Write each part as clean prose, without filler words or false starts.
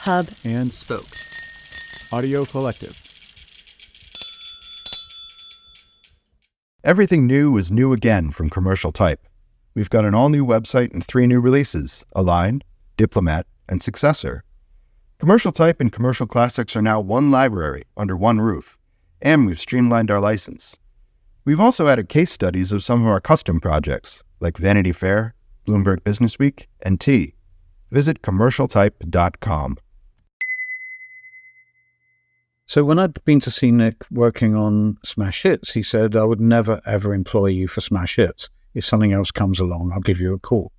hub, and spoke. Audio Collective. Everything new is new again from Commercial Type. We've got an all-new website and 3 new releases, Align, Diplomat, and Successor. Commercial Type and Commercial Classics are now one library under one roof, and we've streamlined our license. We've also added case studies of some of our custom projects, like Vanity Fair, Bloomberg Businessweek, and T. Visit commercialtype.com. So when I'd been to see Nick working on Smash Hits, he said, I would never, ever employ you for Smash Hits. If something else comes along, I'll give you a call.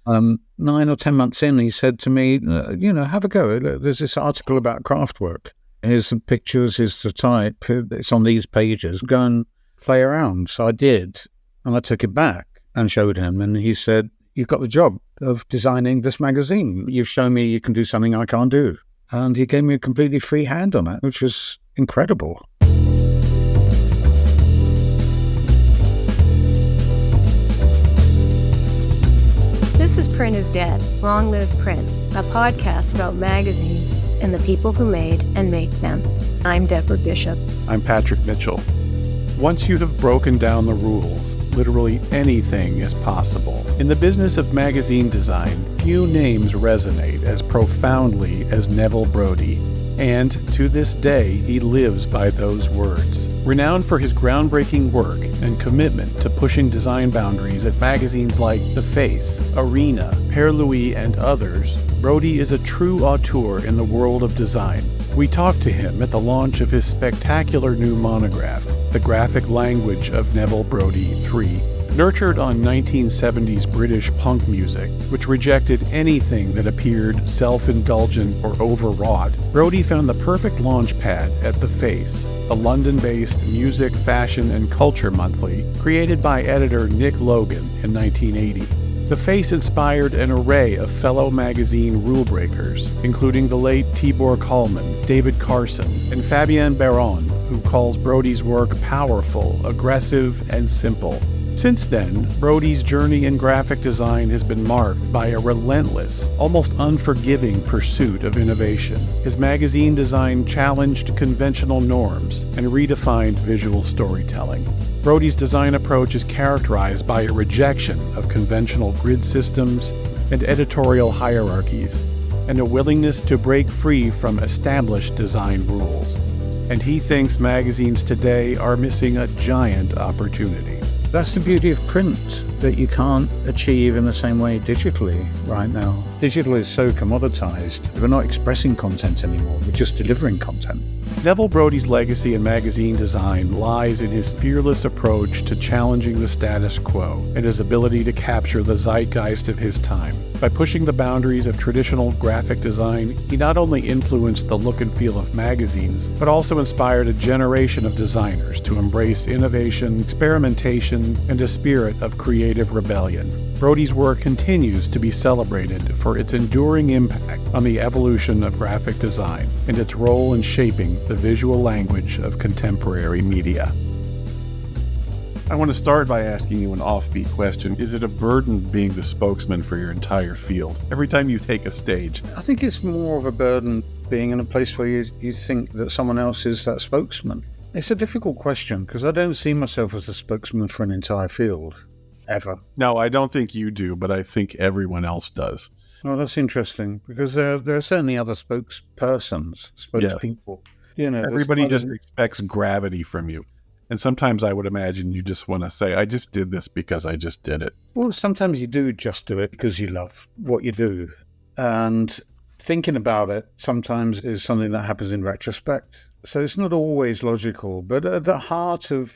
9 or 10 months in, he said to me, have a go. There's this article about craft work. Here's some pictures, here's the type. It's on these pages. Go and play around. So I did. And I took it back and showed him. And he said, you've got the job of designing this magazine. You've shown me you can do something I can't do. And he gave me a completely free hand on it, which was incredible. This is Print is Dead, Long Live Print, a podcast about magazines and the people who made and make them. I'm Deborah Bishop. I'm Patrick Mitchell. Once you have broken down the rules, literally anything is possible. In the business of magazine design, few names resonate as profoundly as Neville Brody. And to this day, he lives by those words. Renowned for his groundbreaking work and commitment to pushing design boundaries at magazines like The Face, Arena, Père Louis, and others, Brody is a true auteur in the world of design. We talked to him at the launch of his spectacular new monograph, The Graphic Language of Neville Brody 3. Nurtured on 1970s British punk music, which rejected anything that appeared self-indulgent or overwrought, Brody found the perfect launch pad at The Face, a London-based music, fashion, and culture monthly created by editor Nick Logan in 1980. The Face inspired an array of fellow magazine rule breakers, including the late Tibor Kalman, David Carson, and Fabien Baron, who calls Brody's work powerful, aggressive, and simple. Since then, Brody's journey in graphic design has been marked by a relentless, almost unforgiving pursuit of innovation. His magazine design challenged conventional norms and redefined visual storytelling. Brody's design approach is characterized by a rejection of conventional grid systems and editorial hierarchies, and a willingness to break free from established design rules. And he thinks magazines today are missing a giant opportunity. That's the beauty of print, that you can't achieve in the same way digitally right now. Digital is so commoditized. We're not expressing content anymore, we're just delivering content. Neville Brody's legacy in magazine design lies in his fearless approach to challenging the status quo and his ability to capture the zeitgeist of his time. By pushing the boundaries of traditional graphic design, he not only influenced the look and feel of magazines, but also inspired a generation of designers to embrace innovation, experimentation, and a spirit of creative rebellion. Brody's work continues to be celebrated for its enduring impact on the evolution of graphic design and its role in shaping the visual language of contemporary media. I want to start by asking you an offbeat question. Is it a burden being the spokesman for your entire field every time you take a stage? I think it's more of a burden being in a place where you think that someone else is that spokesman. It's a difficult question because I don't see myself as a spokesman for an entire field, ever. No, I don't think you do, but I think everyone else does. Oh, that's interesting because there are certainly other spokespersons, spokespeople. Yeah. Everybody just expects gravity from you. And sometimes I would imagine you just want to say, I just did this because I just did it. Well, sometimes you do just do it because you love what you do. And thinking about it sometimes is something that happens in retrospect. So it's not always logical. But at the heart of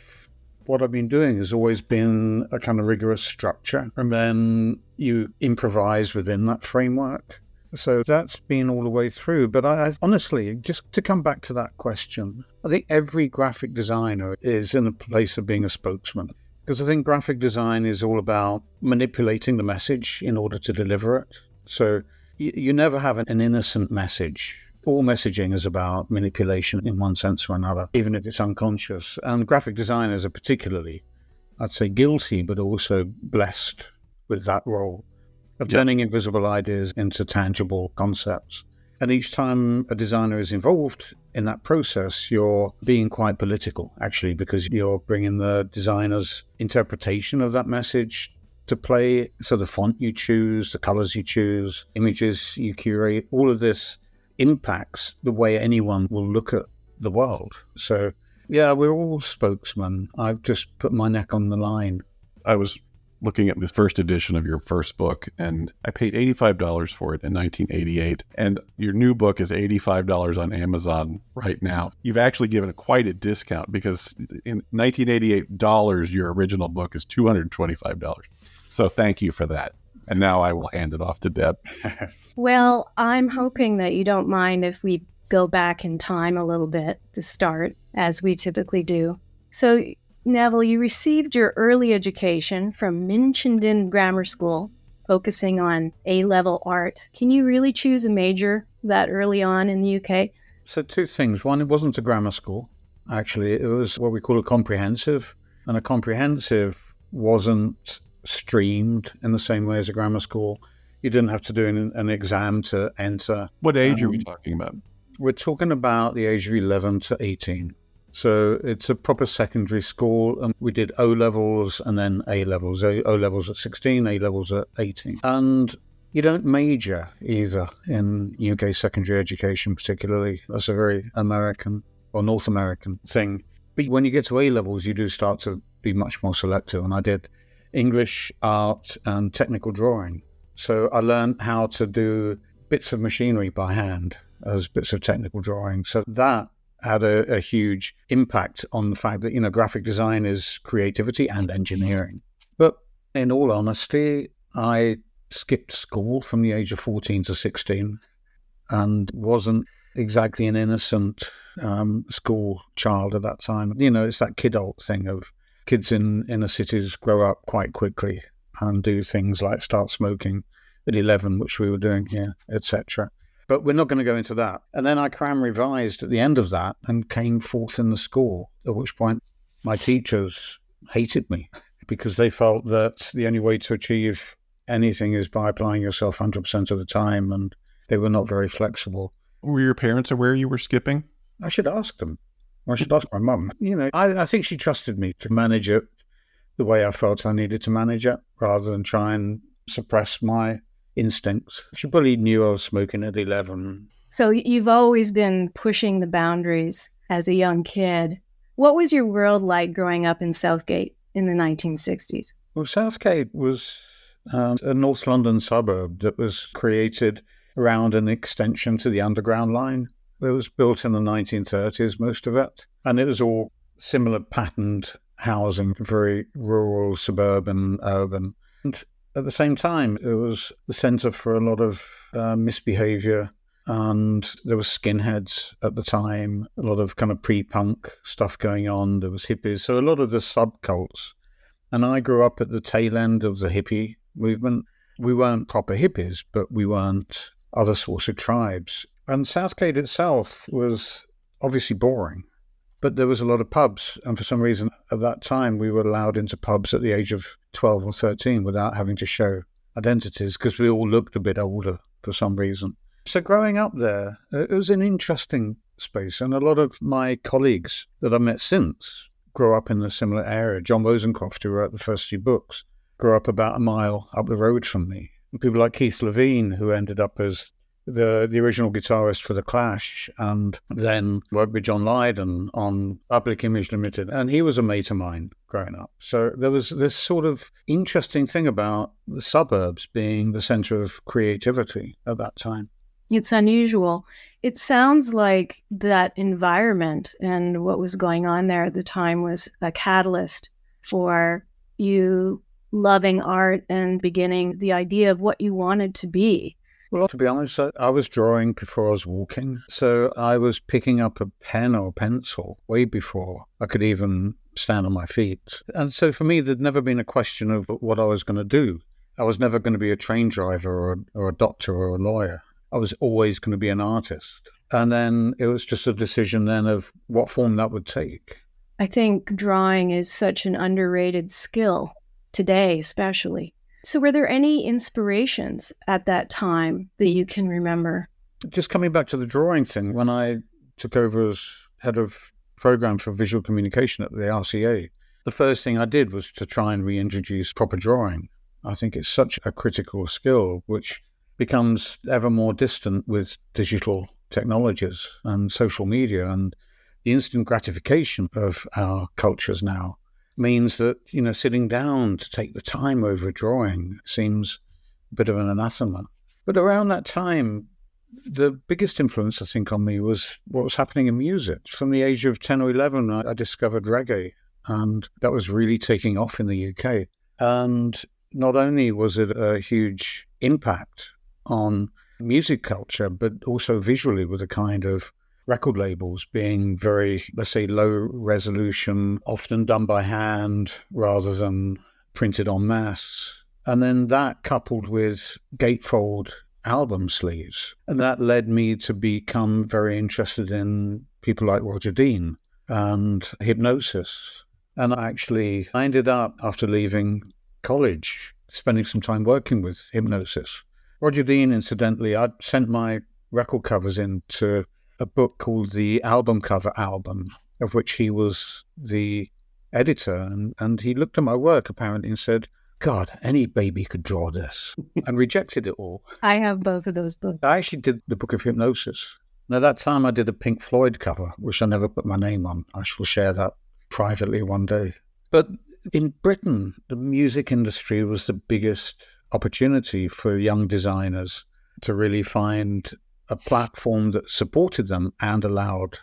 what I've been doing has always been a kind of rigorous structure. And then you improvise within that framework. So that's been all the way through. But I honestly, just to come back to that question, I think every graphic designer is in a place of being a spokesman. Because I think graphic design is all about manipulating the message in order to deliver it. So you never have an innocent message. All messaging is about manipulation in one sense or another, even if it's unconscious. And graphic designers are particularly, I'd say, guilty, but also blessed with that role of turning invisible ideas into tangible concepts. And each time a designer is involved in that process, you're being quite political, actually, because you're bringing the designer's interpretation of that message to play. So the font you choose, the colors you choose, images you curate, all of this impacts the way anyone will look at the world. So, yeah, we're all spokesmen. I've just put my neck on the line. I was looking at this first edition of your first book, and I paid $85 for it in 1988. And your new book is $85 on Amazon right now. You've actually given it quite a discount, because in 1988 dollars, your original book is $225. So thank you for that. And now I will hand it off to Deb. Well, I'm hoping that you don't mind if we go back in time a little bit to start, as we typically do. So, Neville, you received your early education from Minchendon Grammar School, focusing on A-level art. Can you really choose a major that early on in the UK? So two things. One, it wasn't a grammar school. Actually, it was what we call a comprehensive. And a comprehensive wasn't streamed in the same way as a grammar school. You didn't have to do an exam to enter. What age are we talking about? We're talking about the age of 11 to 18. So it's a proper secondary school, and we did O-levels and then A-levels. O-levels at 16, A-levels at 18. And you don't major either in UK secondary education particularly. That's a very American or North American thing. But when you get to A-levels, you do start to be much more selective. And I did English, art, and technical drawing. So I learned how to do bits of machinery by hand as bits of technical drawing. So that had a huge impact on the fact that, graphic design is creativity and engineering. But in all honesty, I skipped school from the age of 14 to 16 and wasn't exactly an innocent school child at that time. It's that kid-alt thing of kids in inner cities grow up quite quickly and do things like start smoking at 11, which we were doing here, etc. But we're not going to go into that. And then I cram revised at the end of that and came fourth in the school, at which point my teachers hated me because they felt that the only way to achieve anything is by applying yourself 100% of the time, and they were not very flexible. Were your parents aware you were skipping? I should ask them. Or I should ask my mum. I think she trusted me to manage it the way I felt I needed to manage it, rather than try and suppress my instincts. She probably knew I was smoking at 11. So you've always been pushing the boundaries as a young kid. What was your world like growing up in Southgate in the 1960s? Well, Southgate was a North London suburb that was created around an extension to the Underground Line. It was built in the 1930s, most of it. And it was all similar patterned housing, very rural, suburban, urban. And at the same time, it was the centre for a lot of misbehaviour, and there were skinheads at the time, a lot of kind of pre-punk stuff going on. There was hippies, so a lot of the subcults. And I grew up at the tail end of the hippie movement. We weren't proper hippies, but we weren't other sorts of tribes. And Southgate itself was obviously boring, but there was a lot of pubs. And for some reason, at that time, we were allowed into pubs at the age of 12 or 13 without having to show identities, because we all looked a bit older for some reason. So growing up there, it was an interesting space. And a lot of my colleagues that I met since grew up in a similar area. John Rosencroft, who wrote the first few books, grew up about a mile up the road from me. And people like Keith Levine, who ended up as the original guitarist for The Clash, and then worked with John Lydon on Public Image Limited. And he was a mate of mine growing up. So there was this sort of interesting thing about the suburbs being the centre of creativity at that time. It's unusual. It sounds like that environment and what was going on there at the time was a catalyst for you loving art and beginning the idea of what you wanted to be. Well, to be honest, I was drawing before I was walking. So I was picking up a pen or pencil way before I could even stand on my feet. And so for me, there'd never been a question of what I was going to do. I was never going to be a train driver or a doctor or a lawyer. I was always going to be an artist. And then it was just a decision then of what form that would take. I think drawing is such an underrated skill today, especially. So were there any inspirations at that time that you can remember? Just coming back to the drawing thing, when I took over as head of program for visual communication at the RCA, the first thing I did was to try and reintroduce proper drawing. I think it's such a critical skill, which becomes ever more distant with digital technologies and social media, and the instant gratification of our cultures now means that, sitting down to take the time over a drawing seems a bit of an anathema. But around that time, the biggest influence, I think, on me was what was happening in music. From the age of 10 or 11, I discovered reggae, and that was really taking off in the UK. And not only was it a huge impact on music culture, but also visually, with a kind of record labels being very, let's say, low resolution, often done by hand rather than printed en masse. And then that coupled with gatefold album sleeves. And that led me to become very interested in people like Roger Dean and hypnosis. And actually, I ended up, after leaving college, spending some time working with hypnosis. Roger Dean, incidentally, I'd sent my record covers into a book called The Album Cover Album, of which he was the editor. And he looked at my work, apparently, and said, God, any baby could draw this, and rejected it all. I have both of those books. I actually did the Book of Hypnosis. Now, that time I did a Pink Floyd cover, which I never put my name on. I shall share that privately one day. But in Britain, the music industry was the biggest opportunity for young designers to really find a platform that supported them and allowed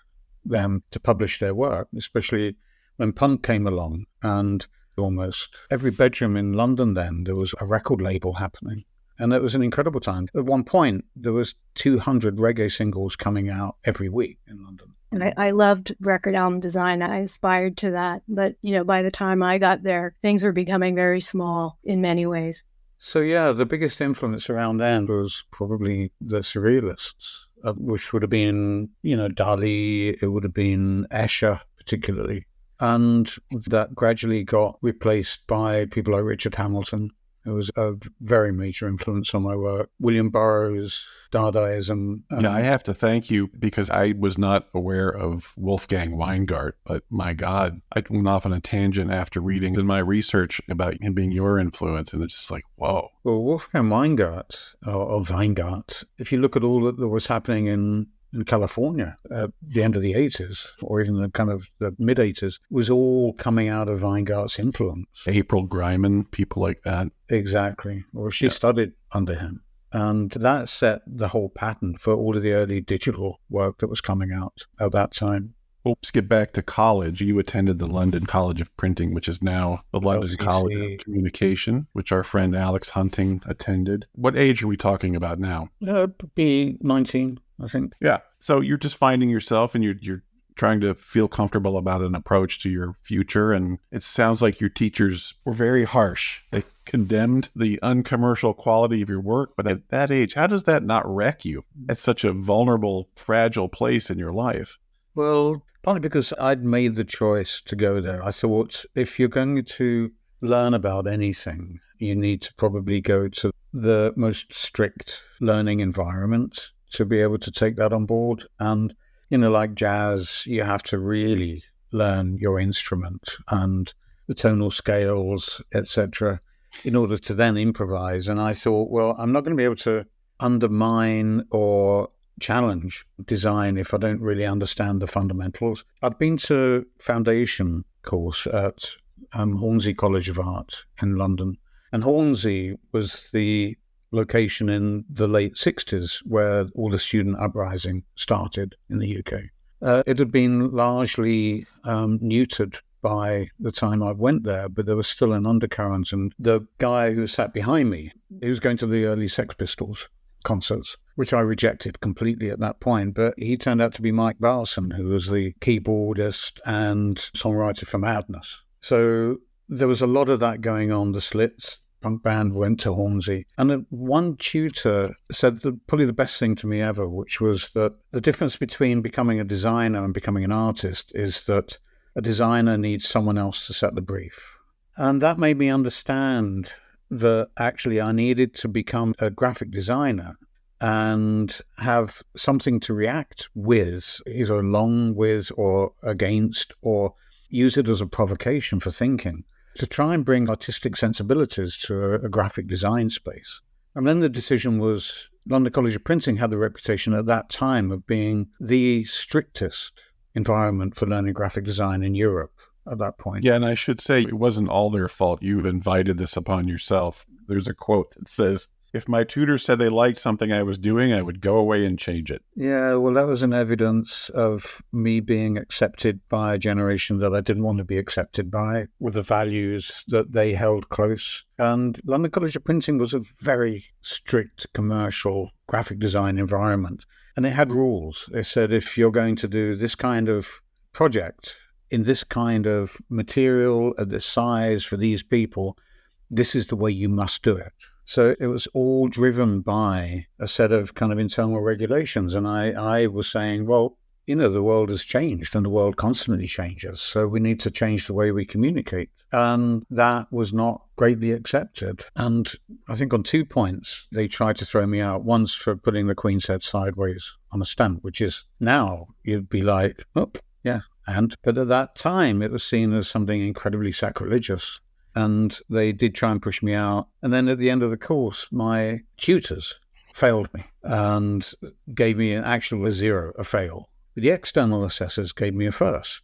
them to publish their work, especially when punk came along. And almost every bedroom in London then, there was a record label happening. And it was an incredible time. At one point, there was 200 reggae singles coming out every week in London. And I loved record album design. I aspired to that. But, by the time I got there, things were becoming very small in many ways. So, yeah, the biggest influence around then was probably the Surrealists, which would have been, Dali, it would have been Escher particularly. And that gradually got replaced by people like Richard Hamilton, who was a very major influence on my work. William Burroughs, Dadaism. Yeah, I have to thank you, because I was not aware of Wolfgang Weingart, but my God, I went off on a tangent after reading in my research about him being your influence, and it's just like, whoa. Well, Wolfgang Weingart, or Weingart, if you look at all that was happening in California at the end of the 80s, or even the mid-80s, was all coming out of Weingart's influence. April Greiman, people like that. Exactly. Or she studied under him. And that set the whole pattern for all of the early digital work that was coming out at that time. Well, let's get back to college. You attended the London College of Printing, which is now the London LCC. College of Communication, which our friend Alex Hunting attended. What age are we talking about now? Be 19, I think. Yeah. So you're just finding yourself, and you're trying to feel comfortable about an approach to your future. And it sounds like your teachers were very harsh. They condemned the uncommercial quality of your work. But at that age, how does that not wreck you at such a vulnerable, fragile place in your life? Well, partly because I'd made the choice to go there. I thought, if you're going to learn about anything, you need to probably go to the most strict learning environment to be able to take that on board. And like jazz, you have to really learn your instrument and the tonal scales, etc., in order to then improvise. And I thought, well, I'm not going to be able to undermine or challenge design if I don't really understand the fundamentals. I'd been to foundation course at Hornsey College of Art in London. And Hornsey was the location in the late 60s where all the student uprising started in the UK. It had been largely neutered by the time I went there, but there was still an undercurrent. And the guy who sat behind me, he was going to the early Sex Pistols concerts, which I rejected completely at that point. But he turned out to be Mike Barson, who was the keyboardist and songwriter for Madness. So there was a lot of that going on. The Slits punk band went to Hornsey. And one tutor said probably the best thing to me ever, which was that the difference between becoming a designer and becoming an artist is that a designer needs someone else to set the brief. And that made me understand that actually I needed to become a graphic designer and have something to react with, either along with or against, or use it as a provocation for thinking, to try and bring artistic sensibilities to a graphic design space. And then the decision was, London College of Printing had the reputation at that time of being the strictest environment for learning graphic design in Europe at that point. Yeah, and I should say it wasn't all their fault. You've invited this upon yourself. There's a quote that says, "If my tutor said they liked something I was doing, I would go away and change it." Yeah, well, that was an evidence of me being accepted by a generation that I didn't want to be accepted by, with the values that they held close. And London College of Printing was a very strict commercial graphic design environment. And it had rules. They said, if you're going to do this kind of project in this kind of material at this size for these people, this is the way you must do it. So it was all driven by a set of kind of internal regulations. And I was saying, well, the world has changed and the world constantly changes. So we need to change the way we communicate. And that was not greatly accepted. And I think on 2 points, they tried to throw me out. Once for putting the Queen's head sideways on a stamp, which is now you'd be like, oh, yeah. But at that time, it was seen as something incredibly sacrilegious. And they did try and push me out. And then at the end of the course, my tutors failed me and gave me an actual 0, a fail. The external assessors gave me a first.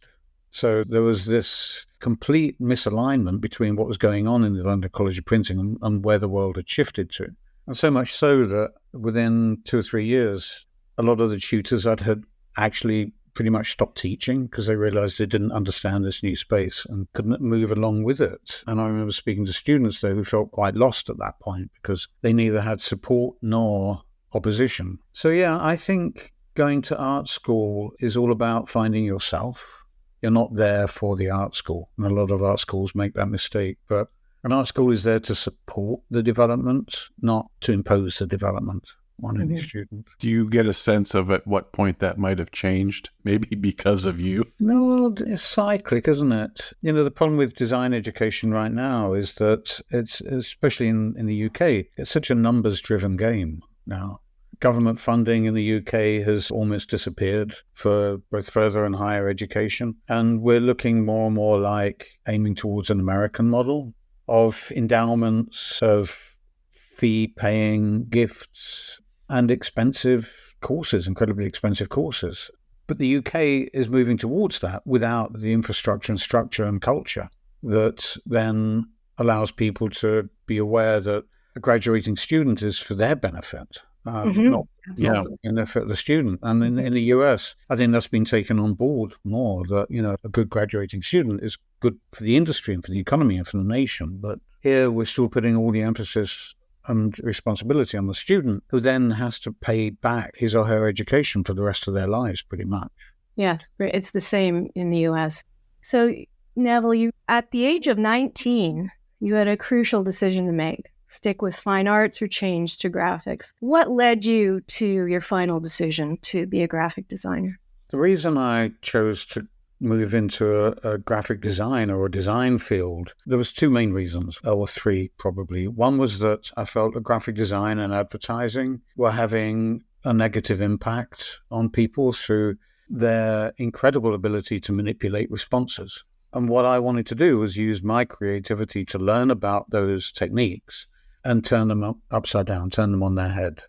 So there was this complete misalignment between what was going on in the London College of Printing and where the world had shifted to. And so much so that within 2 or 3 years, a lot of the tutors had actually pretty much stopped teaching because they realized they didn't understand this new space and couldn't move along with it. And I remember speaking to students there who felt quite lost at that point because they neither had support nor opposition. So yeah, I think going to art school is all about finding yourself. You're not there for the art school. And a lot of art schools make that mistake. But an art school is there to support the development, not to impose the development on any student. Do you get a sense of at what point that might have changed? Maybe because of you? No, it's cyclic, isn't it? The problem with design education right now is that it's, especially in the UK, it's such a numbers-driven game now. Government funding in the UK has almost disappeared for both further and higher education. And we're looking more and more like aiming towards an American model of endowments, of fee-paying gifts, and expensive courses, incredibly expensive courses. But the UK is moving towards that without the infrastructure and structure and culture that then allows people to be aware that a graduating student is for their benefit, not for the benefit of the student. And in the US, I think that's been taken on board more, that, a good graduating student is good for the industry and for the economy and for the nation. But here we're still putting all the emphasis and responsibility on the student, who then has to pay back his or her education for the rest of their lives, pretty much. Yes, it's the same in the U.S. So, Neville, you at the age of 19, you had a crucial decision to make. Stick with fine arts or change to graphics. What led you to your final decision to be a graphic designer? The reason I chose to move into a graphic design or a design field, there was 2 main reasons, or 3 probably. One was that I felt that graphic design and advertising were having a negative impact on people through their incredible ability to manipulate responses. And what I wanted to do was use my creativity to learn about those techniques and turn them upside down, turn them on their head.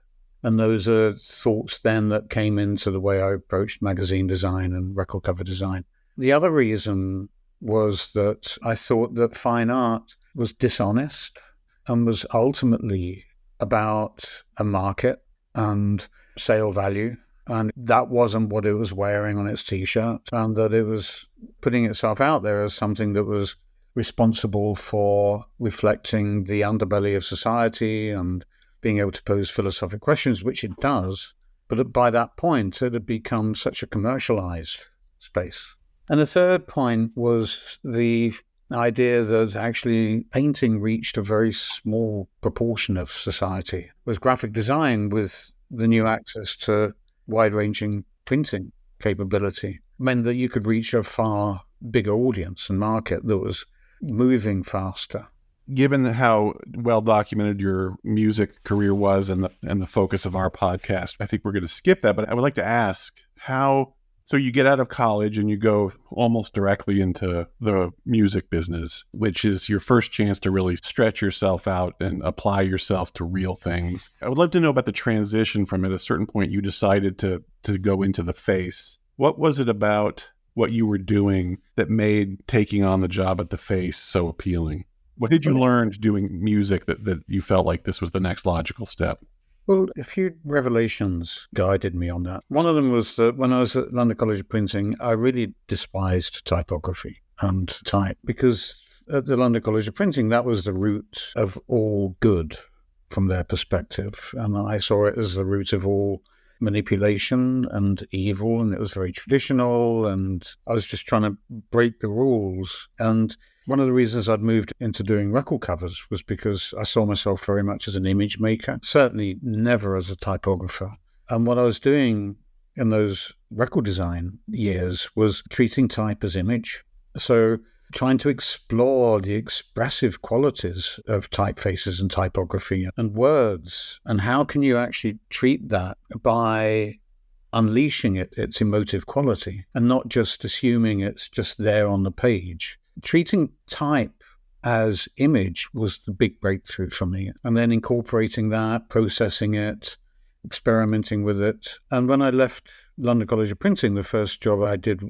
And those are thoughts then that came into the way I approached magazine design and record cover design. The other reason was that I thought that fine art was dishonest and was ultimately about a market and sale value. And that wasn't what it was wearing on its T-shirt, and that it was putting itself out there as something that was responsible for reflecting the underbelly of society and being able to pose philosophical questions, which it does. But by that point, it had become such a commercialized space. And the third point was the idea that actually painting reached a very small proportion of society, whereas graphic design, with the new access to wide-ranging printing capability, meant that you could reach a far bigger audience and market that was moving faster. given how well documented your music career was and the focus of our podcast, I think we're going to skip that. But I would like to ask so you get out of college and you go almost directly into the music business, which is your first chance to really stretch yourself out and apply yourself to real things. I would love to know about the transition from at a certain point you decided to go into the face. What was it about what you were doing that made taking on the job at the Face so appealing? What did you learn doing music that you felt like this was the next logical step? Well, a few revelations guided me on that. One of them was that when I was at London College of Printing, I really despised typography and type, because at the London College of Printing, that was the root of all good from their perspective. And I saw it as the root of all manipulation and evil, and it was very traditional, and I was just trying to break the rules. And one of the reasons I'd moved into doing record covers was because I saw myself very much as an image maker, certainly never as a typographer. And what I was doing in those record design years was treating type as image. So trying to explore the expressive qualities of typefaces and typography and words, and how can you actually treat that by unleashing its emotive quality and not just assuming it's just there on the page. Treating type as image was the big breakthrough for me, and then incorporating that, processing it, experimenting with it. And when I left London College of Printing, the first job I did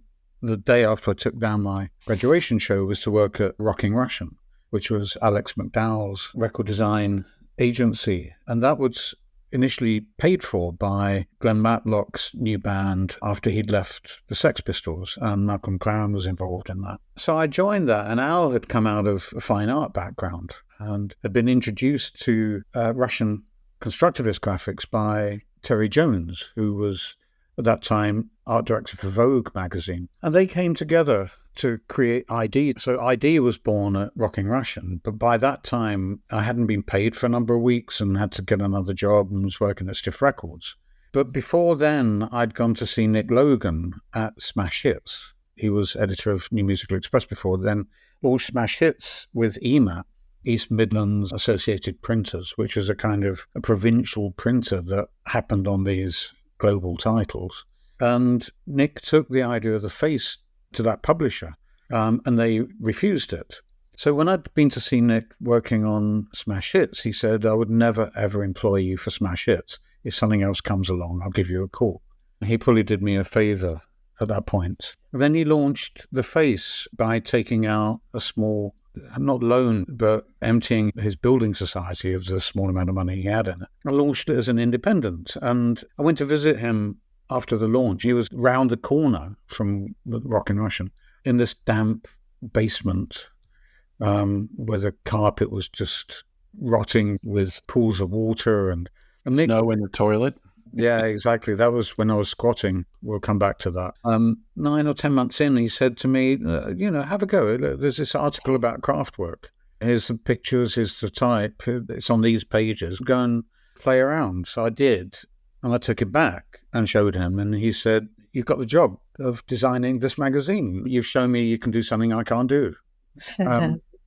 the day after I took down my graduation show was to work at Rocking Russian, which was Alex McDowell's record design agency. And that was initially paid for by Glenn Matlock's new band after he'd left the Sex Pistols, and Malcolm Crown was involved in that. So I joined that, and Al had come out of a fine art background and had been introduced to Russian constructivist graphics by Terry Jones, who was at that time art director for Vogue magazine. And they came together to create ID. So ID was born at Rocking Russian, but by that time I hadn't been paid for a number of weeks and had to get another job and was working at Stiff Records. But before then, I'd gone to see Nick Logan at Smash Hits. He was editor of New Musical Express before then, launched Smash Hits with EMAP, East Midlands Associated Printers, which was a kind of a provincial printer that happened on these global titles. And Nick took the idea of the face to that publisher, and they refused it. So when I'd been to see Nick working on Smash Hits, he said, I would never, ever employ you for Smash Hits. If something else comes along, I'll give you a call. He probably did me a favor at that point. And then he launched the face by taking out a small, not loan, but emptying his building society of the small amount of money he had in it. I launched it as an independent, and I went to visit him after the launch. He was round the corner from Rockin' Russian in this damp basement where the carpet was just rotting with pools of water and Nick, snow in the toilet. Yeah, exactly. That was when I was squatting. We'll come back to that. 9 or 10 months in, he said to me, have a go. There's this article about craft work. Here's the pictures, here's the type. It's on these pages. Go and play around. So I did. And I took it back and showed him. And he said, you've got the job of designing this magazine. You've shown me you can do something I can't do.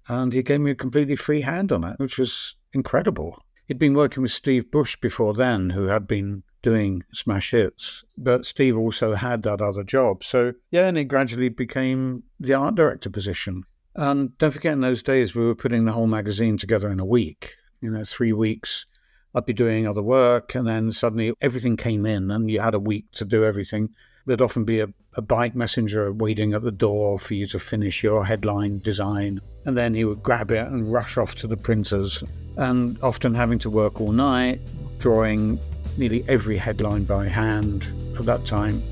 And he gave me a completely free hand on it, which was incredible. He'd been working with Steve Bush before then, who had been doing Smash Hits, but Steve also had that other job. So, and it gradually became the art director position. And don't forget, in those days, we were putting the whole magazine together in a week. 3 weeks, I'd be doing other work, and then suddenly everything came in, and you had a week to do everything. There'd often be a bike messenger waiting at the door for you to finish your headline design, and then he would grab it and rush off to the printers, and often having to work all night, drawing nearly every headline by hand at that time.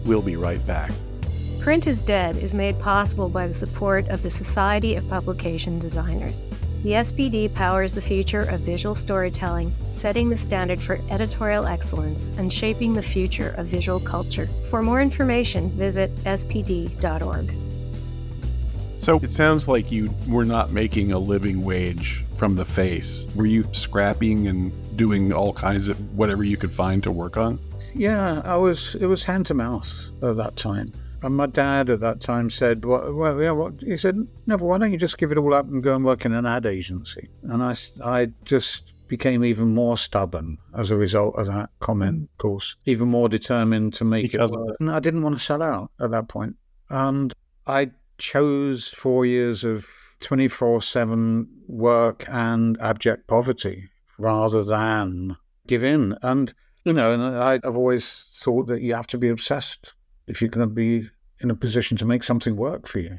We'll be right back. Print is Dead is made possible by the support of the Society of Publication Designers. The SPD powers the future of visual storytelling, setting the standard for editorial excellence and shaping the future of visual culture. For more information, visit spd.org. So it sounds like you were not making a living wage from the face. Were you scrapping and doing all kinds of whatever you could find to work on? Yeah, it was hand to mouth at that time. And my dad at that time said, well, yeah, what? He said, Neville, why don't you just give it all up and go and work in an ad agency? And I just became even more stubborn as a result of that comment, of course, even more determined to make it work. And I didn't want to sell out at that point. And I chose 4 years of 24/7 work and abject poverty rather than give in. And, and I've always thought that you have to be obsessed if you're going to be in a position to make something work for you.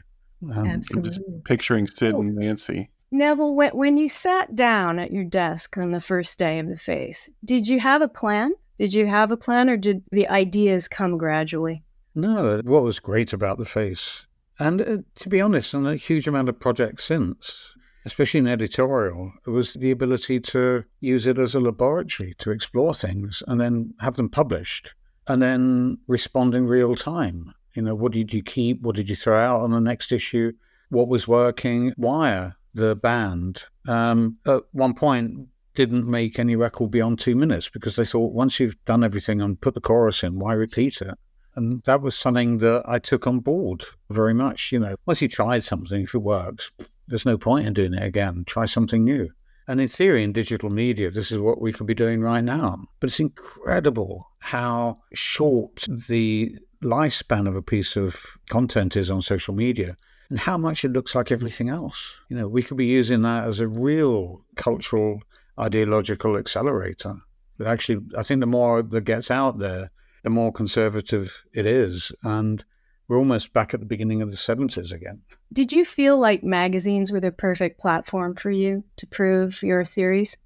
Absolutely. Just picturing Sid and Nancy. Neville, when you sat down at your desk on the first day of the Face, did you have a plan? Or did the ideas come gradually? No, what was great about the Face, and to be honest, and a huge amount of projects since, especially in editorial, it was the ability to use it as a laboratory to explore things and then have them published and then respond in real time. What did you keep? What did you throw out on the next issue? What was working? Wire, the band, at one point didn't make any record beyond 2 minutes because they thought once you've done everything and put the chorus in, why repeat it? And that was something that I took on board very much. Once you tried something, if it works, there's no point in doing it again. Try something new. And in theory, in digital media, this is what we could be doing right now. But it's incredible how short the lifespan of a piece of content is on social media and how much it looks like everything else. We could be using that as a real cultural, ideological accelerator. But actually, I think the more that gets out there, the more conservative it is. And we're almost back at the beginning of the 70s again. Did you feel like magazines were the perfect platform for you to prove your theories?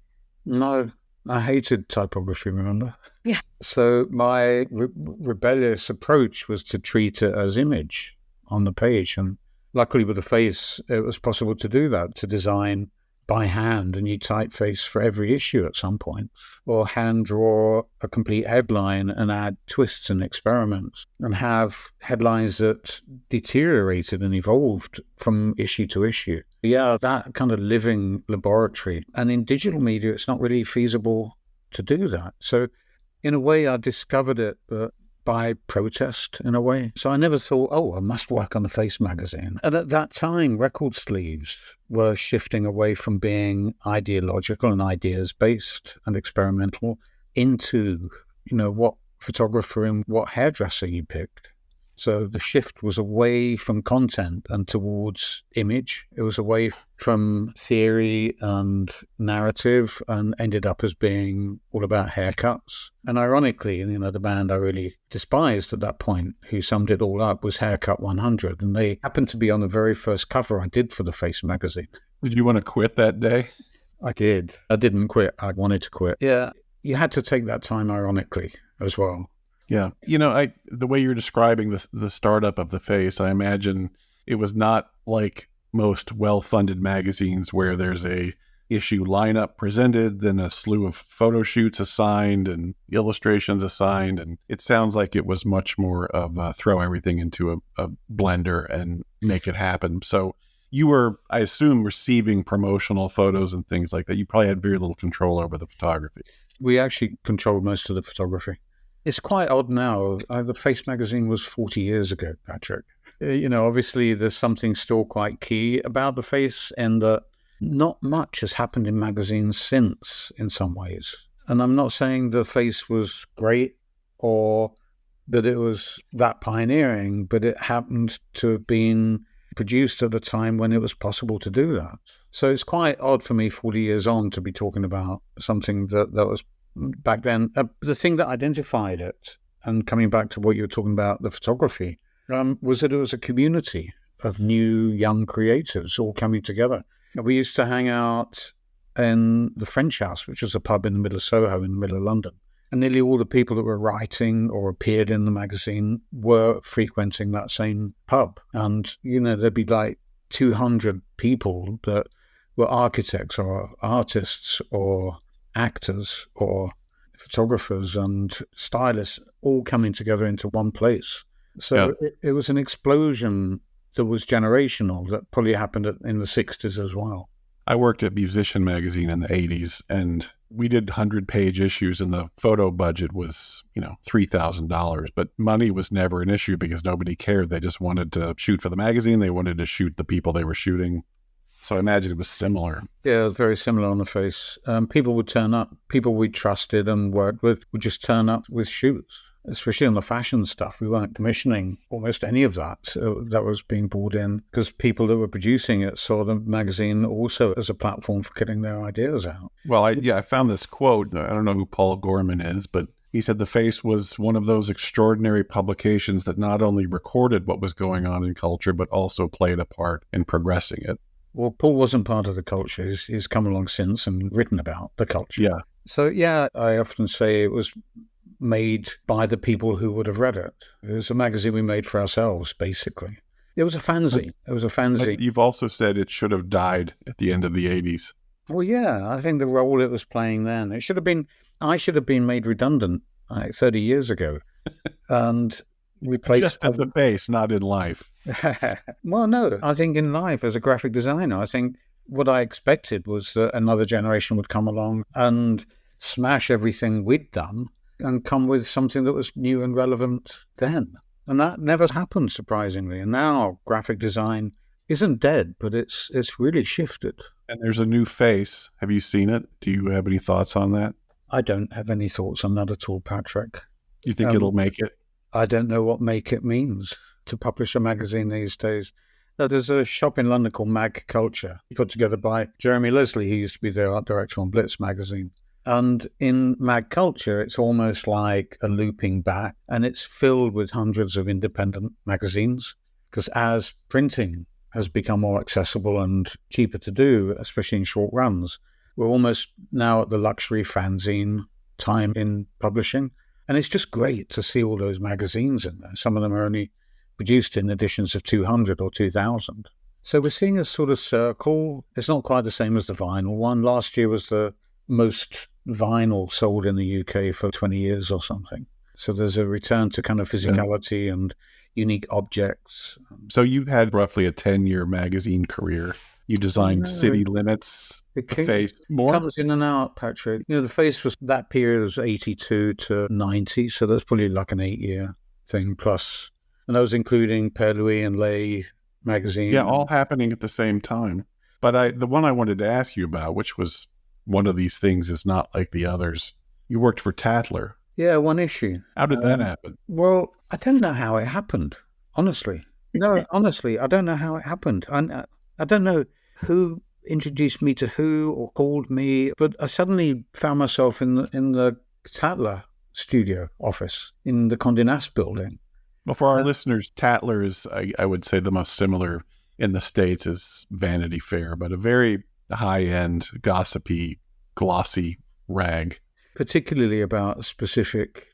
No, I hated typography, remember? Yeah. So my rebellious approach was to treat it as image on the page. And luckily with the Face, it was possible to do that, to design by hand a new typeface for every issue at some point, or hand draw a complete headline and add twists and experiments, and have headlines that deteriorated and evolved from issue to issue. Yeah, that kind of living laboratory. And in digital media, it's not really feasible to do that. So in a way, I discovered it, but by protest in a way. So I never thought, I must work on the Face magazine. And at that time, record sleeves were shifting away from being ideological and ideas-based and experimental into, what photographer and what hairdresser you picked. So the shift was away from content and towards image. It was away from theory and narrative and ended up as being all about haircuts. And ironically, the band I really despised at that point, who summed it all up, was Haircut 100. And they happened to be on the very first cover I did for the Face magazine. Did you want to quit that day? I did. I didn't quit. I wanted to quit. Yeah. You had to take that time ironically as well. Yeah. The way you're describing the startup of the Face, I imagine it was not like most well-funded magazines where there's a issue lineup presented, then a slew of photo shoots assigned and illustrations assigned. And it sounds like it was much more of throw everything into a blender and make it happen. So you were, I assume, receiving promotional photos and things like that. You probably had very little control over the photography. We actually controlled most of the photography. It's quite odd now. The Face magazine was 40 years ago, Patrick. Obviously there's something still quite key about the Face, and that not much has happened in magazines since, in some ways. And I'm not saying the Face was great or that it was that pioneering, but it happened to have been produced at a time when it was possible to do that. So it's quite odd for me 40 years on to be talking about something that was back then. The thing that identified it, and coming back to what you were talking about, the photography, was that it was a community of new young creatives all coming together. We used to hang out in the French House, which was a pub in the middle of Soho in the middle of London. And nearly all the people that were writing or appeared in the magazine were frequenting that same pub. And, there'd be like 200 people that were architects or artists or actors or photographers and stylists all coming together into one place. So it was an explosion that was generational that probably happened in the 60s as well. I worked at Musician magazine in the 80s, and We did 100-page issues and the photo budget was, $3,000, but money was never an issue because nobody cared. They just wanted to shoot for the magazine. They wanted to shoot the people they were shooting. So I imagine it was similar. Yeah, very similar on the face. People would turn up. People we trusted and worked with would just turn up with shoots, especially on the fashion stuff. We weren't commissioning almost any of that that was being brought in because people that were producing it saw the magazine also as a platform for getting their ideas out. Well, I found this quote. I don't know who Paul Gorman is, but he said the Face was one of those extraordinary publications that not only recorded what was going on in culture, but also played a part in progressing it. Well, Paul wasn't part of the culture. He's come along since and written about the culture. Yeah. So, I often say it was made by the people who would have read it. It was a magazine we made for ourselves, basically. It was a fanzine. But you've also said it should have died at the end of the 80s. Well, yeah, I think the role it was playing then, I should have been made redundant 30 years ago. And replaced just at the Face, not in life. Well, no, I think in life as a graphic designer, I think what I expected was that another generation would come along and smash everything we'd done and come with something that was new and relevant then. And that never happened, surprisingly. And now graphic design isn't dead, but it's really shifted. And there's a new Face. Have you seen it? Do you have any thoughts on that? I don't have any thoughts on that at all, Patrick. You think it'll make it? I don't know what make it means to publish a magazine these days. There's a shop in London called Mag Culture, put together by Jeremy Leslie, who used to be their art director on Blitz magazine. And in Mag Culture, it's almost like a looping back, and it's filled with hundreds of independent magazines. Because as printing has become more accessible and cheaper to do, especially in short runs, we're almost now at the luxury fanzine time in publishing. And it's just great to see all those magazines in there. Some of them are only produced in editions of 200 or 2,000. So we're seeing a sort of circle. It's not quite the same as the vinyl one. Last year was the most vinyl sold in the UK for 20 years or something. So there's a return to kind of physicality and unique objects. So you had roughly a 10-year magazine career. You designed City Limits, the Face, more? Comes in and out, Patrick. The Face was, that period was 82 to 90, so that's probably like an 8-year thing plus. And that was including Père Louis and Lay magazine. Yeah, all happening at the same time. But the one I wanted to ask you about, which was one of these things is not like the others, you worked for Tatler. Yeah, one issue. How did that happen? Well, I don't know how it happened, honestly. No, honestly, I don't know how it happened. I don't know who introduced me to who or called me, but I suddenly found myself in the Tatler studio office in the Condé Nast building. Well, for our listeners, Tatler is, I would say, the most similar in the States is Vanity Fair, but a very high-end, gossipy, glossy rag. Particularly about a specific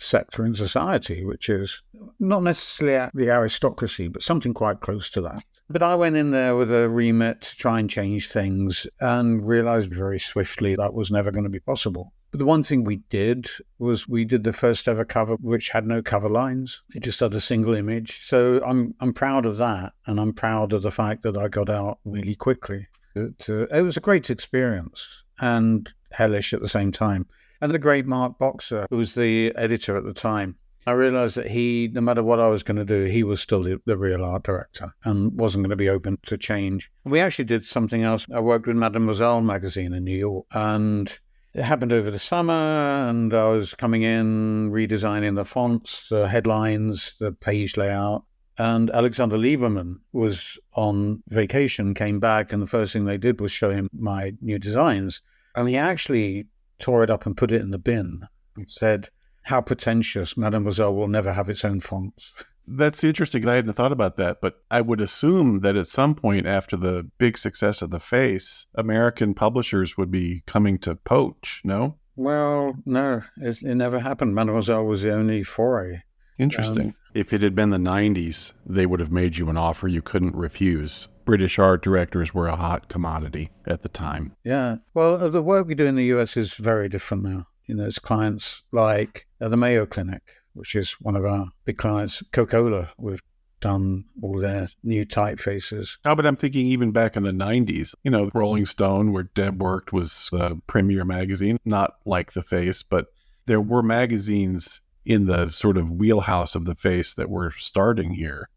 sector in society, which is not necessarily the aristocracy, but something quite close to that. But I went in there with a remit to try and change things and realized very swiftly that was never going to be possible. But the one thing we did was we did the first ever cover, which had no cover lines. It just had a single image. So I'm proud of that. And I'm proud of the fact that I got out really quickly. It was a great experience and hellish at the same time. And the great Mark Boxer, who was the editor at the time, I realized that he, no matter what I was going to do, he was still the real art director and wasn't going to be open to change. We actually did something else. I worked with Mademoiselle magazine in New York, and it happened over the summer, and I was coming in, redesigning the fonts, the headlines, the page layout. And Alexander Lieberman was on vacation, came back, and the first thing they did was show him my new designs. And he actually tore it up and put it in the bin and said, "How pretentious, Mademoiselle will never have its own fonts." That's interesting. I hadn't thought about that, but I would assume that at some point after the big success of the Face, American publishers would be coming to poach, no? Well, no, it never happened. Mademoiselle was the only foray. Interesting. If it had been the 90s, they would have made you an offer you couldn't refuse. British art directors were a hot commodity at the time. Yeah. Well, the work we do in the US is very different now. There's clients like the Mayo Clinic, which is one of our big clients, Coca-Cola with done all their new typefaces. Oh, but I'm thinking even back in the 90s, Rolling Stone, where Deb worked, was the premier magazine, not like The Face, but there were magazines in the sort of wheelhouse of The Face that were starting here.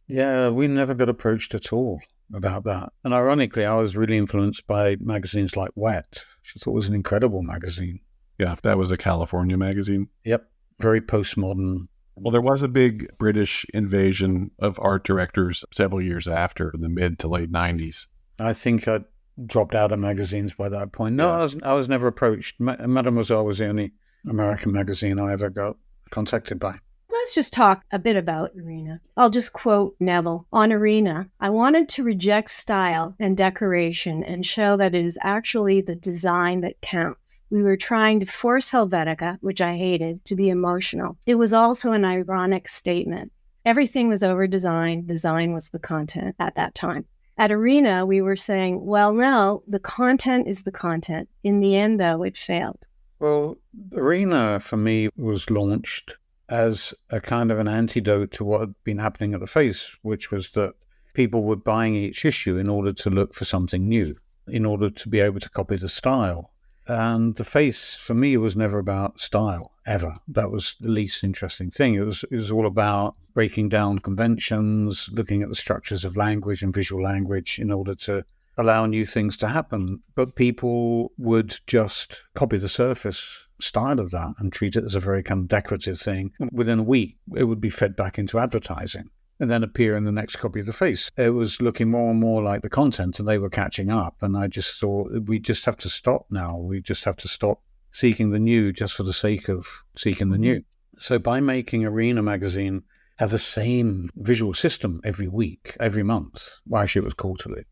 Yeah, we never got approached at all about that. And ironically, I was really influenced by magazines like Wet, which I thought was an incredible magazine. Yeah, that was a California magazine. Yep, very postmodern. Well, there was a big British invasion of art directors several years after, in the mid to late 90s. I think I dropped out of magazines by that point. No, Yeah. I was never approached. Mademoiselle was the only American magazine I ever got contacted by. Let's just talk a bit about Arena. I'll just quote Neville. On Arena, I wanted to reject style and decoration and show that it is actually the design that counts. We were trying to force Helvetica, which I hated, to be emotional. It was also an ironic statement. Everything was over-designed. Design was the content at that time. At Arena, we were saying, well, no, the content is the content. In the end, though, it failed. Well, Arena, for me, was launched as a kind of an antidote to what had been happening at The Face, which was that people were buying each issue in order to look for something new, in order to be able to copy the style. And The Face, for me, was never about style, ever. That was the least interesting thing. It was all about breaking down conventions, looking at the structures of language and visual language in order to allow new things to happen. But people would just copy the surface style of that and treat it as a very kind of decorative thing. Within a week, it would be fed back into advertising and then appear in the next copy of The Face. It was looking more and more like the content, and they were catching up. And I just thought, we just have to stop now. We just have to stop seeking the new just for the sake of seeking the new. So by making Arena magazine have the same visual system every week, every month, well, actually it was quarterly,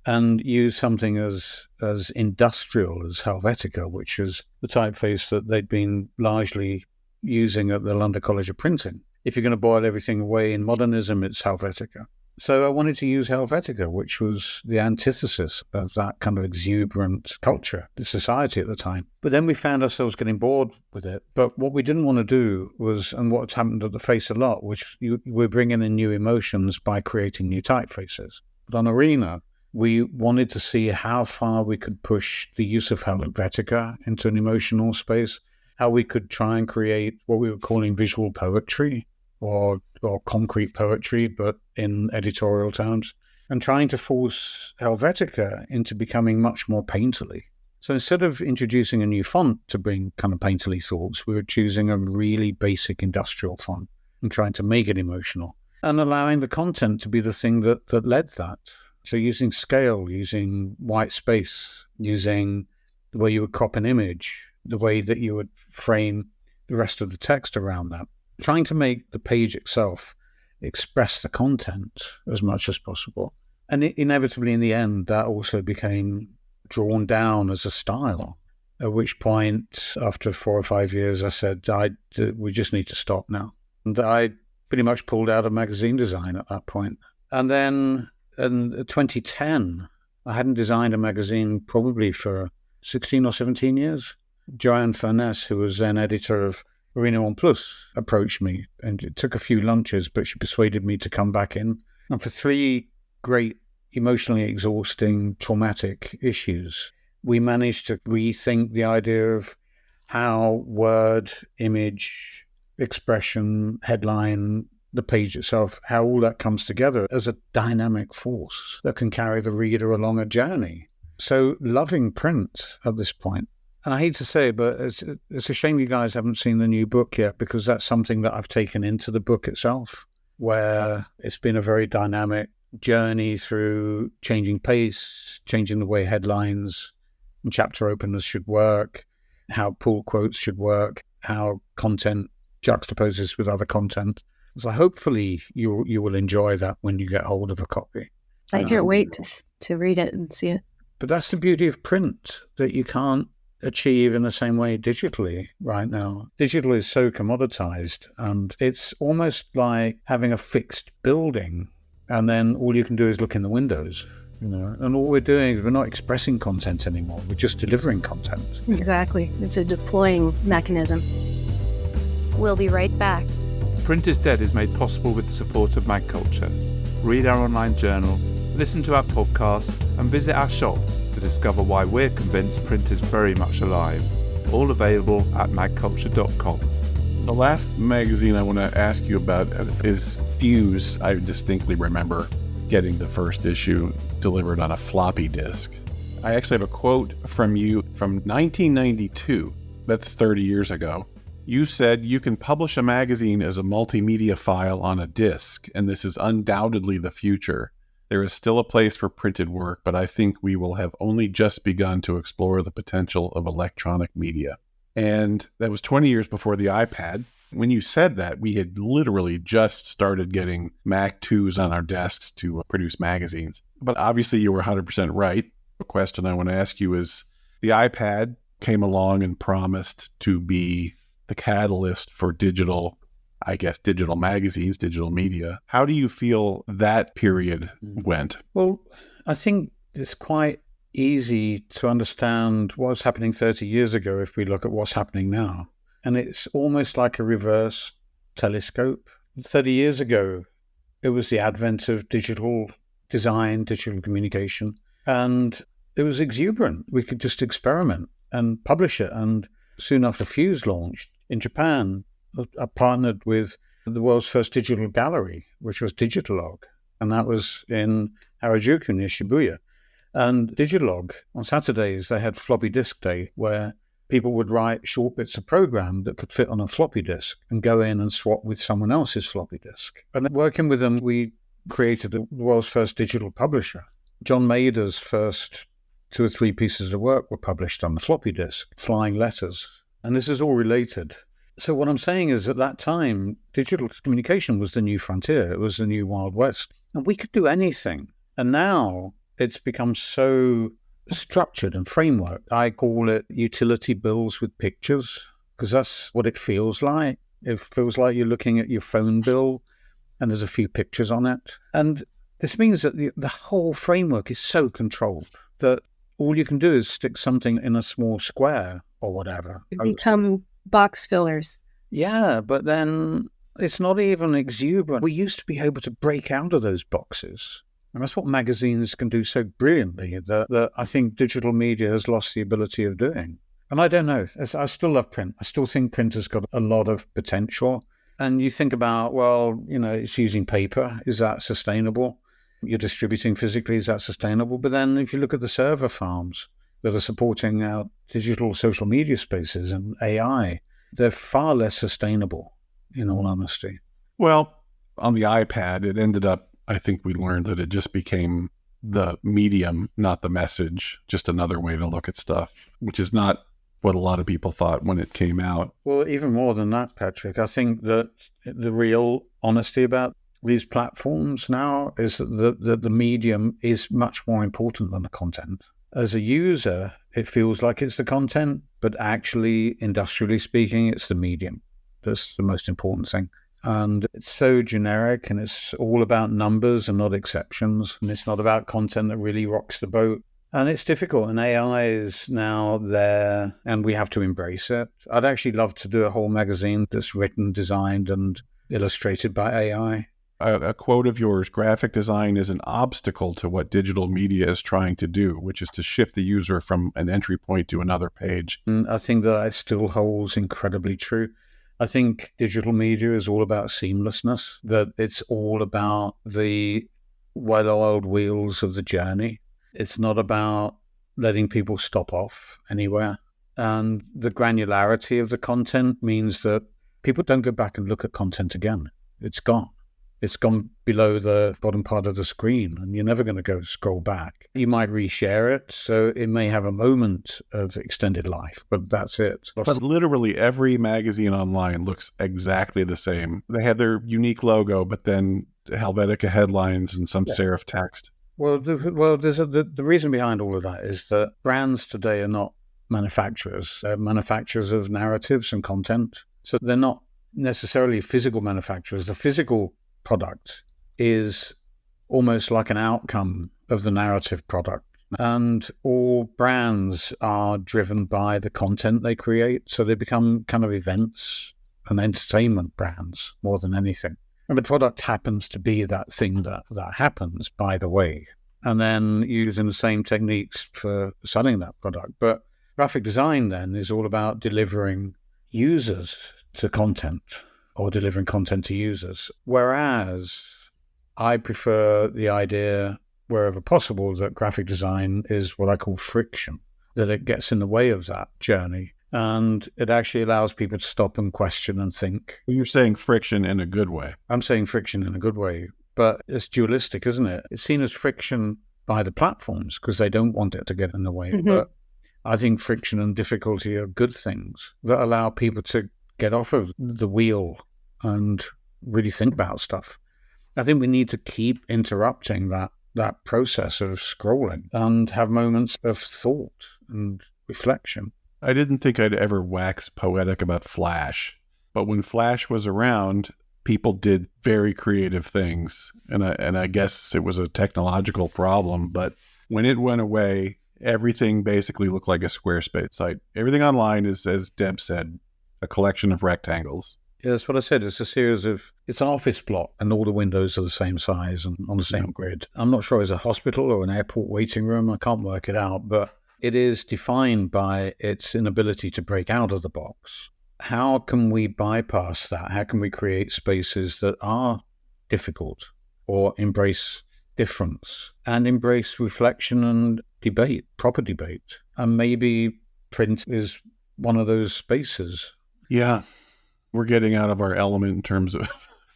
and use something as industrial as Helvetica, which is the typeface that they'd been largely using at the London College of Printing. If you're going to boil everything away in modernism, it's Helvetica. So I wanted to use Helvetica, which was the antithesis of that kind of exuberant culture, the society at the time. But then we found ourselves getting bored with it. But what we didn't want to do was, and what's happened at The Face a lot, which we're bringing in new emotions by creating new typefaces. But on Arena, we wanted to see how far we could push the use of Helvetica into an emotional space, how we could try and create what we were calling visual poetry or concrete poetry, but in editorial terms, and trying to force Helvetica into becoming much more painterly. So instead of introducing a new font to bring kind of painterly thoughts, we were choosing a really basic industrial font and trying to make it emotional and allowing the content to be the thing that led that. So using scale, using white space, using the way you would crop an image, the way that you would frame the rest of the text around that, trying to make the page itself express the content as much as possible. And inevitably, in the end, that also became drawn down as a style, at which point, after 4 or 5 years, I said, we just need to stop now. And I pretty much pulled out of magazine design at that point. And then in 2010, I hadn't designed a magazine probably for 16 or 17 years. Joanne Furness, who was then editor of Arena One Plus, approached me, and it took a few lunches, but she persuaded me to come back in. And for 3 great, emotionally exhausting, traumatic issues, we managed to rethink the idea of how word, image, expression, headline, the page itself, how all that comes together as a dynamic force that can carry the reader along a journey. So loving print at this point. And I hate to say it, but it's a shame you guys haven't seen the new book yet, because that's something that I've taken into the book itself, where it's been a very dynamic journey through changing pace, changing the way headlines and chapter openers should work, how pull quotes should work, how content juxtaposes with other content. So hopefully you will enjoy that when you get hold of a copy. I can't wait to read it and see it. But that's the beauty of print, that you can't achieve in the same way digitally right now. Digital is so commoditized, and it's almost like having a fixed building, and then all you can do is look in the windows, and all we're doing is we're not expressing content anymore. We're just delivering content. Exactly. It's a deploying mechanism. We'll be right back. Print is Dead is made possible with the support of Mag Culture. Read our online journal, listen to our podcast, and visit our shop to discover why we're convinced print is very much alive. All available at magculture.com. The last magazine I want to ask you about is Fuse. I distinctly remember getting the first issue delivered on a floppy disk. I actually have a quote from you from 1992. That's 30 years ago. You said you can publish a magazine as a multimedia file on a disk, and this is undoubtedly the future. There is still a place for printed work, but I think we will have only just begun to explore the potential of electronic media. And that was 20 years before the iPad. When you said that, we had literally just started getting Mac 2s on our desks to produce magazines. But obviously you were 100% right. The question I want to ask you is, the iPad came along and promised to be the catalyst for digital magazines, digital media. How do you feel that period went? Well, I think it's quite easy to understand what was happening 30 years ago if we look at what's happening now. And it's almost like a reverse telescope. 30 years ago, it was the advent of digital design, digital communication, and it was exuberant. We could just experiment and publish it. And soon after Fuse launched in Japan, I partnered with the world's first digital gallery, which was Digitalog. And that was in Harajuku near Shibuya. And Digitalog, on Saturdays, they had floppy disk day where people would write short bits of program that could fit on a floppy disk and go in and swap with someone else's floppy disk. And then working with them, we created the world's first digital publisher. John Mader's first 2 or 3 pieces of work were published on the floppy disk, Flying Letters. And this is all related. So what I'm saying is at that time, digital communication was the new frontier. It was the new Wild West. And we could do anything. And now it's become so structured and framework. I call it utility bills with pictures, because that's what it feels like. It feels like you're looking at your phone bill and there's a few pictures on it. And this means that the whole framework is so controlled that all you can do is stick something in a small square or whatever. Become box fillers. Yeah, but then it's not even exuberant. We used to be able to break out of those boxes. And that's what magazines can do so brilliantly that I think digital media has lost the ability of doing. And I don't know. I still love print. I still think print has got a lot of potential. And you think about, well, it's using paper. Is that sustainable? You're distributing physically. Is that sustainable? But then if you look at the server farms that are supporting our digital social media spaces and AI, they're far less sustainable, in all honesty. Well, on the iPad, it ended up, I think we learned that it just became the medium, not the message, just another way to look at stuff, which is not what a lot of people thought when it came out. Well, even more than that, Patrick, I think that the real honesty about these platforms now is that the medium is much more important than the content. As a user, it feels like it's the content, but actually, industrially speaking, it's the medium. That's the most important thing. And it's so generic, and it's all about numbers and not exceptions. And it's not about content that really rocks the boat. And it's difficult. And AI is now there, and we have to embrace it. I'd actually love to do a whole magazine that's written, designed, and illustrated by AI. A quote of yours, graphic design is an obstacle to what digital media is trying to do, which is to shift the user from an entry point to another page. And I think that still holds incredibly true. I think digital media is all about seamlessness, that it's all about the well-oiled wheels of the journey. It's not about letting people stop off anywhere. And the granularity of the content means that people don't go back and look at content again. It's gone. It's gone below the bottom part of the screen, and you're never going to go scroll back. You might reshare it, so it may have a moment of extended life, but that's it. But literally every magazine online looks exactly the same. They had their unique logo, but then Helvetica headlines and some serif text. Well, there's the reason behind all of that is that brands today are not manufacturers. They're manufacturers of narratives and content. So they're not necessarily physical manufacturers. The physical product is almost like an outcome of the narrative product. And all brands are driven by the content they create. So they become kind of events. and entertainment brands more than anything. And the product happens to be that thing that happens, by the way, and then using the same techniques for selling that product. But graphic design then is all about delivering users to content or delivering content to users. Whereas I prefer the idea, wherever possible, that graphic design is what I call friction, that it gets in the way of that journey. And it actually allows people to stop and question and think. You're saying friction in a good way. I'm saying friction in a good way, but it's dualistic, isn't it? It's seen as friction by the platforms because they don't want it to get in the way. Mm-hmm. But I think friction and difficulty are good things that allow people to get off of the wheel and really think about stuff. I think we need to keep interrupting that process of scrolling and have moments of thought and reflection. I didn't think I'd ever wax poetic about Flash, but when Flash was around, people did very creative things, and I guess it was a technological problem, but when it went away, everything basically looked like a Squarespace site. Everything online is, as Deb said, a collection of rectangles. Yeah, that's what I said. It's an office block, and all the windows are the same size and on the same grid. I'm not sure it's a hospital or an airport waiting room. I can't work it out, but it is defined by its inability to break out of the box. How can we bypass that? How can we create spaces that are difficult or embrace difference and embrace reflection and debate, proper debate? And maybe print is one of those spaces. Yeah. We're getting out of our element in terms of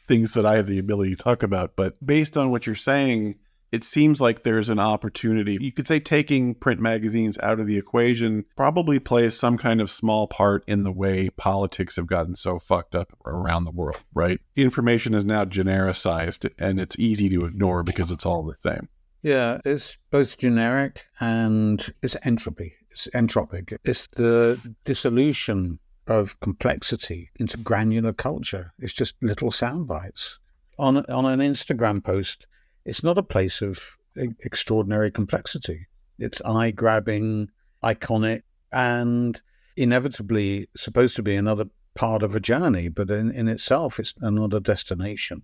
things that I have the ability to talk about. But based on what you're saying, it seems like there's an opportunity. You could say taking print magazines out of the equation probably plays some kind of small part in the way politics have gotten so fucked up around the world, right? Information is now genericized and it's easy to ignore because it's all the same. Yeah, it's both generic and it's entropy. It's entropic. It's the dissolution of complexity into granular culture. It's just little sound bites. On an Instagram post, it's not a place of extraordinary complexity. It's eye-grabbing, iconic, and inevitably supposed to be another part of a journey, but in itself, it's another destination.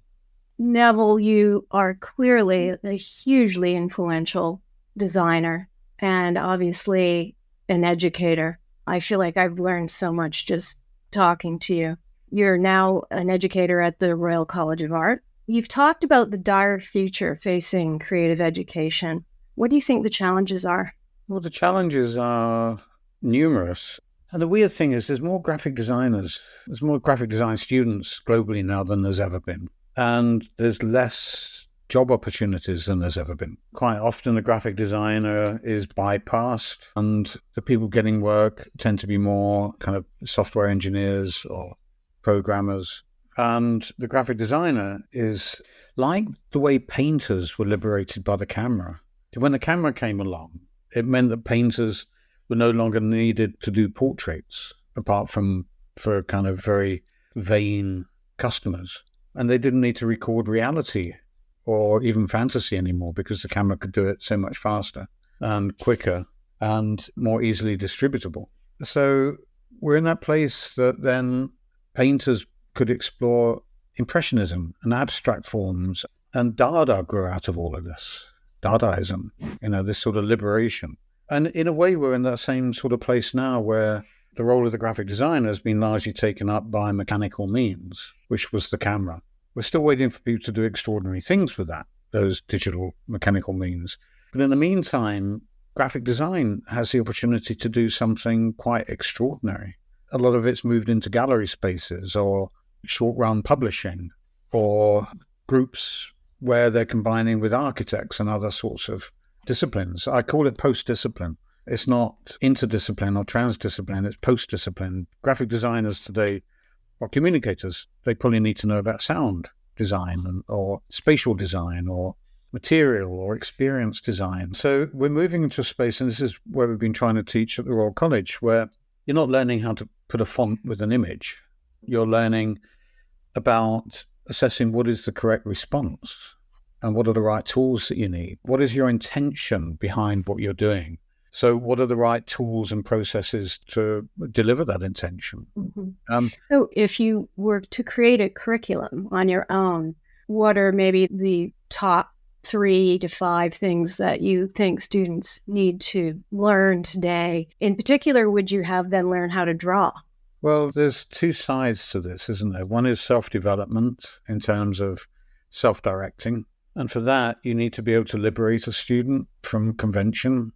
Neville, you are clearly a hugely influential designer and obviously an educator. I feel like I've learned so much just talking to you. You're now an educator at the Royal College of Art. You've talked about the dire future facing creative education. What do you think the challenges are? Well, the challenges are numerous. And the weird thing is there's more graphic designers, there's more graphic design students globally now than there's ever been. And there's less job opportunities than there's ever been. Quite often the graphic designer is bypassed and the people getting work tend to be more kind of software engineers or programmers. And the graphic designer is like the way painters were liberated by the camera. When the camera came along, it meant that painters were no longer needed to do portraits, apart from for kind of very vain customers. And they didn't need to record reality or even fantasy anymore because the camera could do it so much faster and quicker and more easily distributable. So we're in that place that then painters could explore impressionism and abstract forms, and Dada grew out of all of this. Dadaism, this sort of liberation. And in a way, we're in that same sort of place now where the role of the graphic designer has been largely taken up by mechanical means, which was the camera. We're still waiting for people to do extraordinary things with those digital mechanical means. But in the meantime, graphic design has the opportunity to do something quite extraordinary. A lot of it's moved into gallery spaces or short-run publishing or groups where they're combining with architects and other sorts of disciplines. I call it post-discipline. It's not interdiscipline or transdiscipline, it's post-discipline. Graphic designers today are communicators. They probably need to know about sound design or spatial design or material or experience design. So we're moving into a space, and this is where we've been trying to teach at the Royal College, where you're not learning how to put a font with an image. You're learning about assessing what is the correct response and what are the right tools that you need. What is your intention behind what you're doing? So what are the right tools and processes to deliver that intention? So if you were to create a curriculum on your own, what are maybe the top 3 to 5 things that you think students need to learn today? In particular, would you have them learn how to draw? Well, there's 2 sides to this, isn't there? One is self-development in terms of self-directing. And for that, you need to be able to liberate a student from convention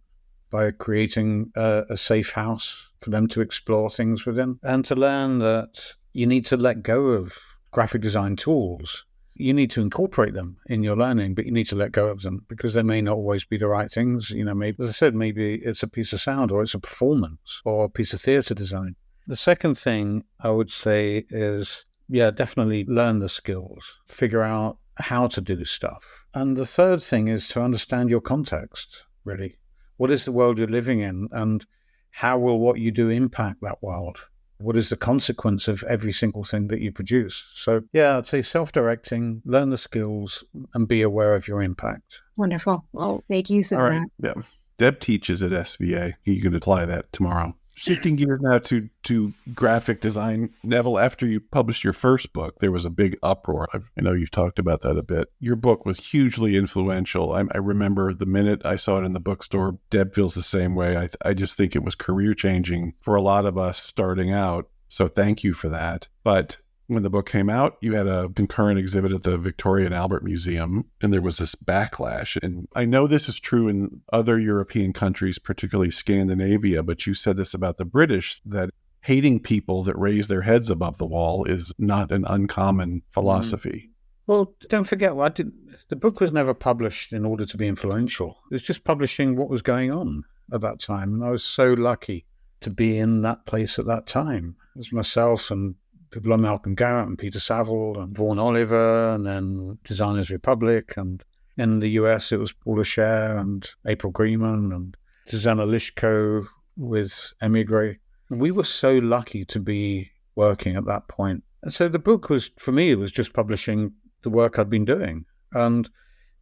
by creating a safe house for them to explore things within, and to learn that you need to let go of graphic design tools. You need to incorporate them in your learning, but you need to let go of them because they may not always be the right things. Maybe, as I said, maybe it's a piece of sound or it's a performance or a piece of theatre design. The second thing I would say is, definitely learn the skills, figure out how to do stuff. And the third thing is to understand your context, really. What is the world you're living in, and how will what you do impact that world? What is the consequence of every single thing that you produce? So, I'd say self-directing, learn the skills, and be aware of your impact. Wonderful. I'll make use of All that. right. Yeah. Deb teaches at SVA. You can apply that tomorrow. Shifting gears now to graphic design. Neville, after you published your first book, there was a big uproar. I know you've talked about that a bit. Your book was hugely influential. I remember the minute I saw it in the bookstore. Deb feels the same way. I just think it was career-changing for a lot of us starting out. So thank you for that. But when the book came out, you had a concurrent exhibit at the Victoria and Albert Museum, and there was this backlash. And I know this is true in other European countries, particularly Scandinavia, but you said this about the British, that hating people that raise their heads above the wall is not an uncommon philosophy. Well, don't forget, the book was never published in order to be influential. It was just publishing what was going on at that time. And I was so lucky to be in that place at that time. It was myself and people like Malcolm Garrett and Peter Saville and Vaughan Oliver, and then Designers Republic. And in the US, it was Paula Scher and April Greenman and Susanna Lishko with Emigre. And we were so lucky to be working at that point. And so the book was, for me, it was just publishing the work I'd been doing. And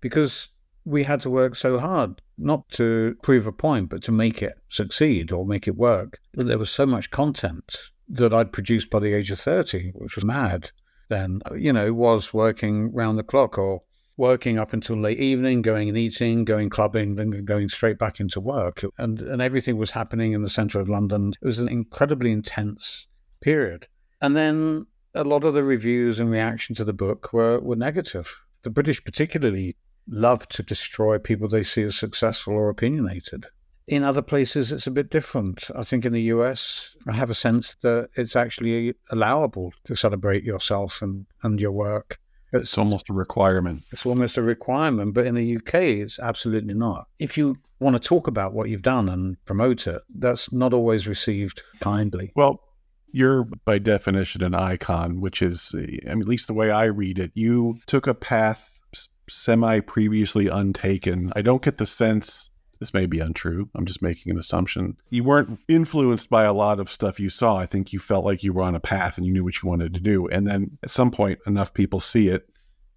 because we had to work so hard, not to prove a point, but to make it succeed or make it work, that there was so much content that I'd produced by the age of 30, which was mad then, was working round the clock or working up until late evening, going and eating, going clubbing, then going straight back into work. And everything was happening in the centre of London. It was an incredibly intense period. And then a lot of the reviews and reaction to the book were negative. The British particularly love to destroy people they see as successful or opinionated. In other places, it's a bit different. I think in the US, I have a sense that it's actually allowable to celebrate yourself and your work. It's almost a requirement. It's almost a requirement, but in the UK, it's absolutely not. If you want to talk about what you've done and promote it, that's not always received kindly. Well, you're by definition an icon, which is, at least the way I read it, you took a path semi-previously untaken. I don't get the sense, this may be untrue, I'm just making an assumption, you weren't influenced by a lot of stuff you saw. I think you felt like you were on a path and you knew what you wanted to do. And then at some point, enough people see it,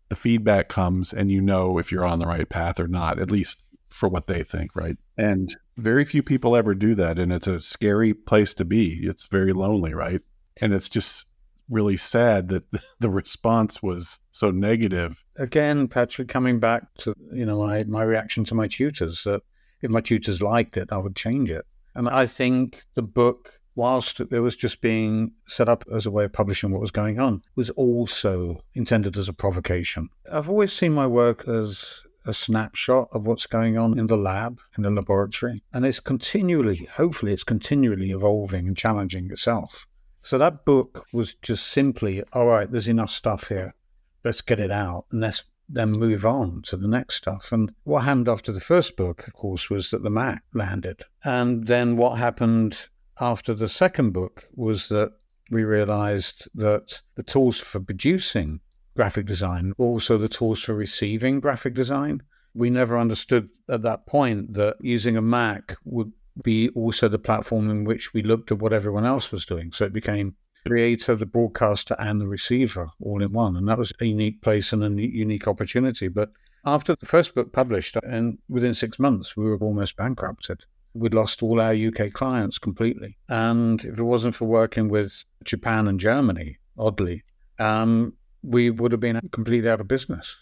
the feedback comes, and you know if you're on the right path or not, at least for what they think, right? And very few people ever do that, and it's a scary place to be. It's very lonely, right? And it's just really sad that the response was so negative. Again, Patrick, coming back to my reaction to my tutors, that if my tutors liked it, I would change it. And I think the book, whilst it was just being set up as a way of publishing what was going on, was also intended as a provocation. I've always seen my work as a snapshot of what's going on in the lab, in the laboratory. And it's hopefully it's continually evolving and challenging itself. So that book was just simply, all right, there's enough stuff here. Let's get it out and let's then move on to the next stuff. And what happened after the first book, of course, was that the Mac landed. And then what happened after the second book was that we realized that the tools for producing graphic design were also the tools for receiving graphic design. We never understood at that point that using a Mac would be also the platform in which we looked at what everyone else was doing. So it became creator, the broadcaster, and the receiver all in one. And that was a unique place and a unique opportunity. But after the first book published, and within 6 months, we were almost bankrupted. we'd lost all our UK clients completely. And if it wasn't for working with Japan and Germany, oddly, we would have been completely out of business.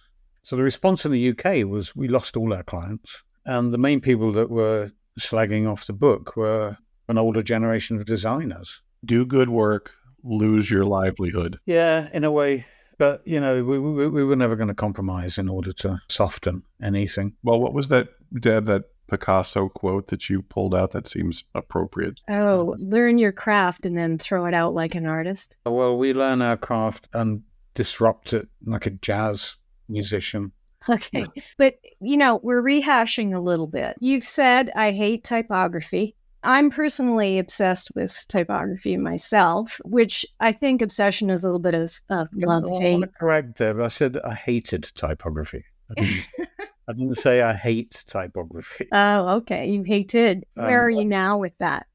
So the response in the UK was we lost all our clients. And the main people that were slagging off the book were an older generation of designers. Do good work, lose your livelihood. Yeah, in a way. But, we were never going to compromise in order to soften anything. Well, what was that, Deb, that Picasso quote that you pulled out that seems appropriate? Oh, learn your craft and then throw it out like an artist. Well, we learn our craft and disrupt it like a jazz musician. Okay. But, we're rehashing a little bit. You've said, I hate typography. I'm personally obsessed with typography myself, which I think obsession is a little bit of love-hate. I want to correct Deb. I said I hated typography. I didn't say I hate typography. Oh, okay. You hated. Where are you now with that?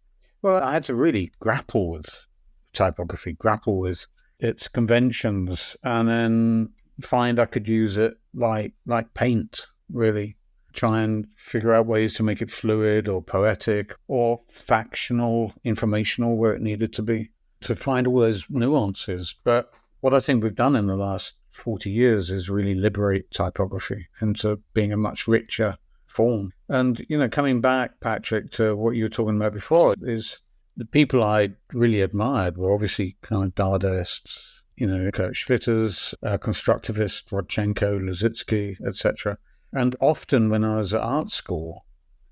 Well, I had to really grapple with typography, grapple with its conventions, and then find I could use it like paint, really. Try and figure out ways to make it fluid or poetic or factional, informational where it needed to be, to find all those nuances. But what I think we've done in the last 40 years is really liberate typography into being a much richer form. And, coming back, Patrick, to what you were talking about before, is the people I really admired were obviously kind of Dadaists, Kurt Schwitters, constructivists, Rodchenko, Lizitsky, etc. And often when I was at art school,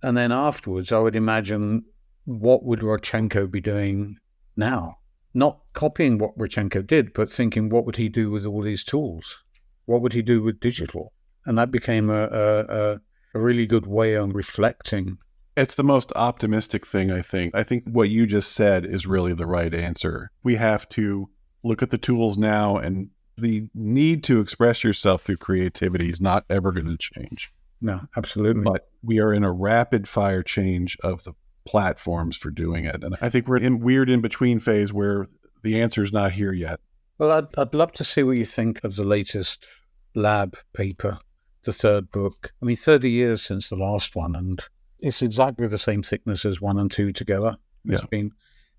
and then afterwards, I would imagine, what would Rodchenko be doing now? Not copying what Rodchenko did, but thinking, what would he do with all these tools? What would he do with digital? And that became a really good way of reflecting. It's the most optimistic thing, I think. I think what you just said is really the right answer. We have to look at the tools now, and the need to express yourself through creativity is not ever going to change. No, absolutely. But we are in a rapid fire change of the platforms for doing it. And I think we're in weird in-between phase where the answer's not here yet. Well, I'd love to see what you think of the latest lab paper, the third book. 30 years since the last one, and it's exactly the same thickness as 1 and 2 together. It's been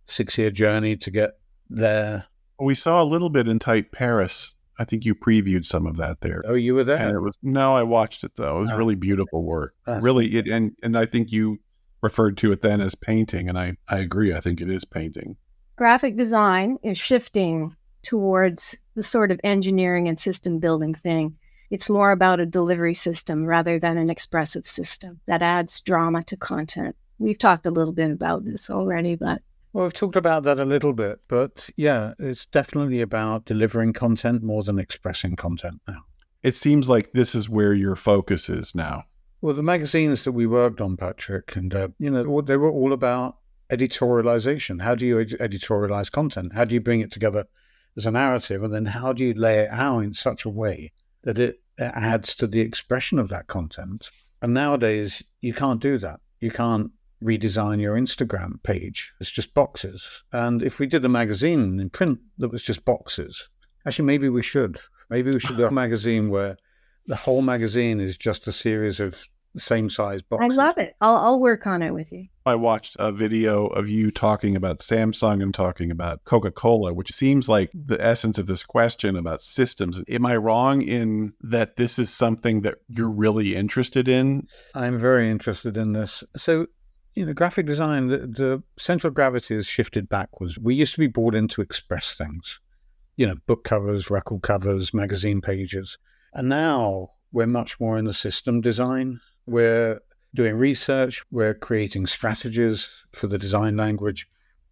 a 6-year journey to get there. We saw a little bit in Type Paris. I think you previewed some of that there. Oh, you were there? And no, I watched it though. It was really beautiful work. Really, and I think you referred to it then as painting, and I agree. I think it is painting. Graphic design is shifting towards the sort of engineering and system building thing. It's more about a delivery system rather than an expressive system that adds drama to content. We've talked a little bit about this already, but... Well, we've talked about that a little bit, but yeah, it's definitely about delivering content more than expressing content now. It seems like this is where your focus is now. Well, the magazines that we worked on, Patrick, and they were all about editorialization. How do you editorialize content? How do you bring it together as a narrative? And then how do you lay it out in such a way that it adds to the expression of that content? And nowadays, you can't do that. You can't redesign your Instagram page. It's just boxes. And if we did a magazine in print that was just boxes, actually, maybe we should. Maybe we should do a magazine where the whole magazine is just a series of the same size boxes. I love it. I'll work on it with you. I watched a video of you talking about Samsung and talking about Coca-Cola, which seems like the essence of this question about systems. Am I wrong in that this is something that you're really interested in? I'm very interested in this. So, graphic design, the central gravity has shifted backwards. We used to be brought in to express things, book covers, record covers, magazine pages. And now we're much more in the system design. We're doing research, we're creating strategies for the design language,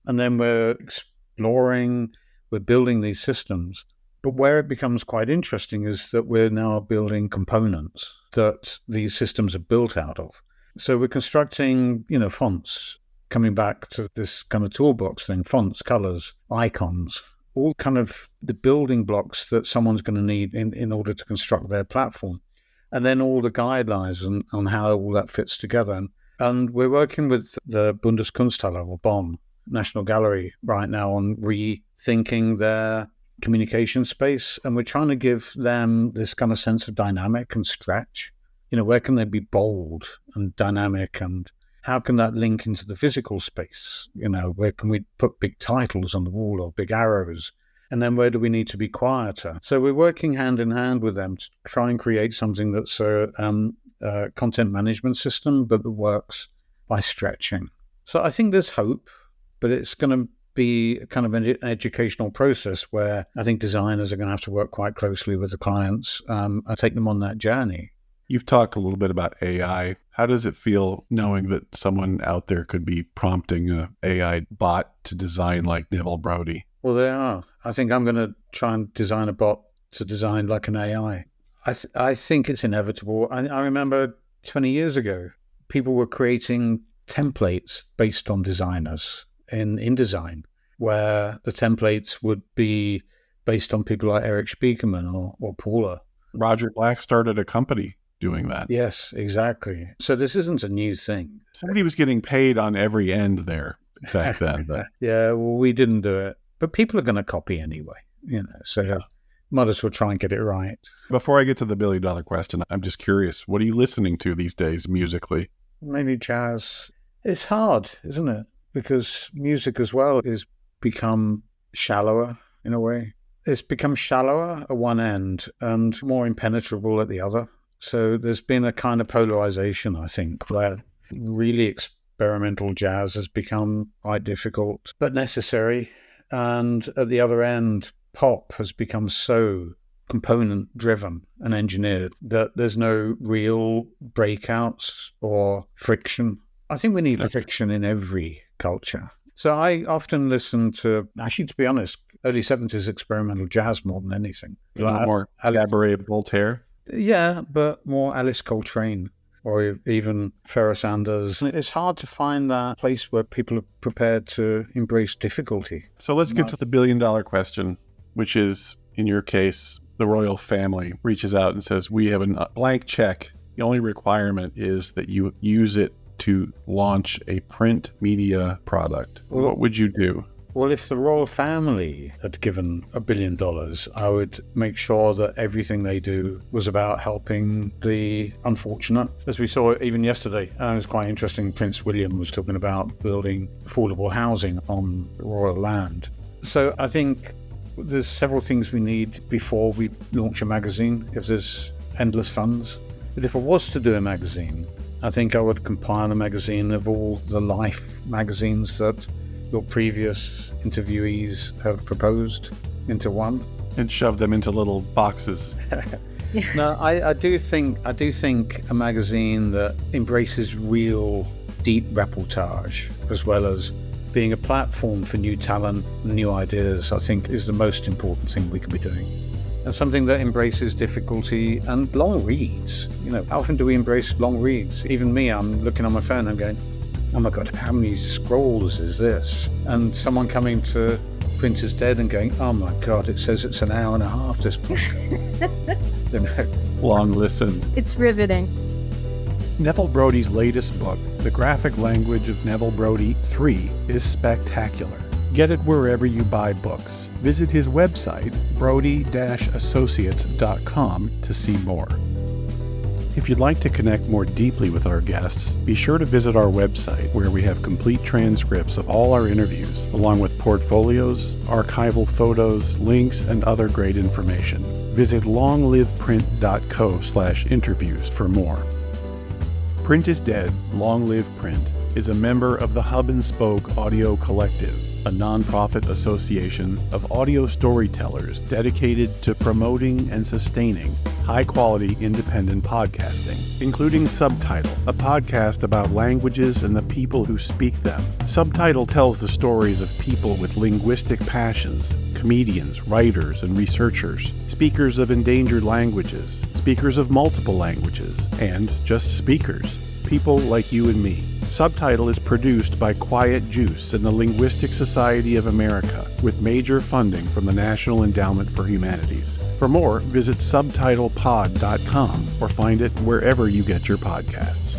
and then we're exploring, we're building these systems. But where it becomes quite interesting is that we're now building components that these systems are built out of. So we're constructing, fonts, coming back to this kind of toolbox thing, fonts, colors, icons, all kind of the building blocks that someone's going to need in order to construct their platform. And then all the guidelines on how all that fits together. And we're working with the Bundeskunsthalle, or Bonn National Gallery right now on rethinking their communication space. And we're trying to give them this kind of sense of dynamic and stretch. Where can they be bold and dynamic, and how can that link into the physical space? Where can we put big titles on the wall or big arrows? And then where do we need to be quieter? So we're working hand in hand with them to try and create something that's a content management system, but that works by stretching. So I think there's hope, but it's going to be kind of an educational process where I think designers are going to have to work quite closely with the clients and take them on that journey. You've talked a little bit about AI. How does it feel knowing that someone out there could be prompting an AI bot to design like Neville Brody? Well, they are. I think I'm going to try and design a bot to design like an AI. I think it's inevitable. I remember 20 years ago, people were creating templates based on designers in InDesign, where the templates would be based on people like Eric Spiekermann or Paula. Roger Black started a company doing that. Yes, exactly. So this isn't a new thing. Somebody was getting paid on every end there back then. But Yeah, well, we didn't do it. But people are going to copy anyway, so might as well try and get it right. Before I get to the $1 billion question, I'm just curious, what are you listening to these days musically? Maybe jazz. It's hard, isn't it? Because music as well has become shallower in a way. It's become shallower at one end and more impenetrable at the other. So there's been a kind of polarization, I think, where really experimental jazz has become quite difficult, but necessary. And at the other end, pop has become so component-driven and engineered that there's no real breakouts or friction. I think we need friction in every culture. So I often listen to, actually, to be honest, early 70s experimental jazz more than anything. More Cabaret Voltaire? Yeah, but more Alice Coltrane or even Pharoah Sanders. It's hard to find that place where people are prepared to embrace difficulty. So let's get to the $1 billion question, which is, in your case, the royal family reaches out and says, we have a blank check. The only requirement is that you use it to launch a print media product. What would you do? Well, if the royal family had given $1 billion, I would make sure that everything they do was about helping the unfortunate. As we saw even yesterday, it was quite interesting. Prince William was talking about building affordable housing on royal land. So I think there's several things we need before we launch a magazine, if there's endless funds. But if I was to do a magazine, I think I would compile a magazine of all the life magazines that your previous interviewees have proposed into one. And shove them into little boxes. No, I do think a magazine that embraces real deep reportage as well as being a platform for new talent, new ideas, I think is the most important thing we can be doing. And something that embraces difficulty and long reads. How often do we embrace long reads? Even me, I'm looking on my phone, I'm going, oh my God, how many scrolls is this? And someone coming to Print is Dead and going, oh my God, it says it's an hour and a half, this book. Long listens. It's riveting. Neville Brody's latest book, The Graphic Language of Neville Brody 3, is spectacular. Get it wherever you buy books. Visit his website, brody-associates.com, to see more. If you'd like to connect more deeply with our guests, be sure to visit our website where we have complete transcripts of all our interviews, along with portfolios, archival photos, links, and other great information. Visit longliveprint.co/interviews for more. Print is Dead, Long Live Print is a member of the Hub and Spoke Audio Collective, a nonprofit association of audio storytellers dedicated to promoting and sustaining high-quality independent podcasting, including Subtitle, a podcast about languages and the people who speak them. Subtitle tells the stories of people with linguistic passions, comedians, writers, and researchers, speakers of endangered languages, speakers of multiple languages, and just speakers, people like you and me. Subtitle is produced by Quiet Juice and the Linguistic Society of America, with major funding from the National Endowment for Humanities. For more, visit subtitlepod.com or find it wherever you get your podcasts.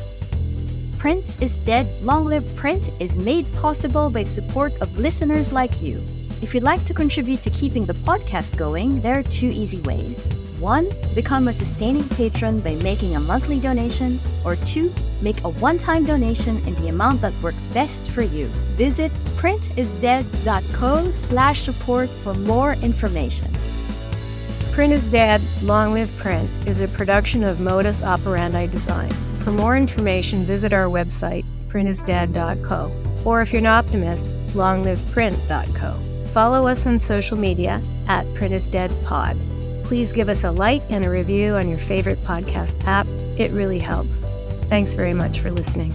Print is Dead, Long Live Print is made possible by support of listeners like you. If you'd like to contribute to keeping the podcast going, there are 2 easy ways. 1, become a sustaining patron by making a monthly donation, or 2, Make a one-time donation in the amount that works best for you. Visit printisdead.co/support for more information. Print is Dead, Long Live Print is a production of Modus Operandi Design. For more information, visit our website, printisdead.co. Or if you're an optimist, longliveprint.co. Follow us on social media at printisdeadpod. Please give us a like and a review on your favorite podcast app. It really helps. Thanks very much for listening.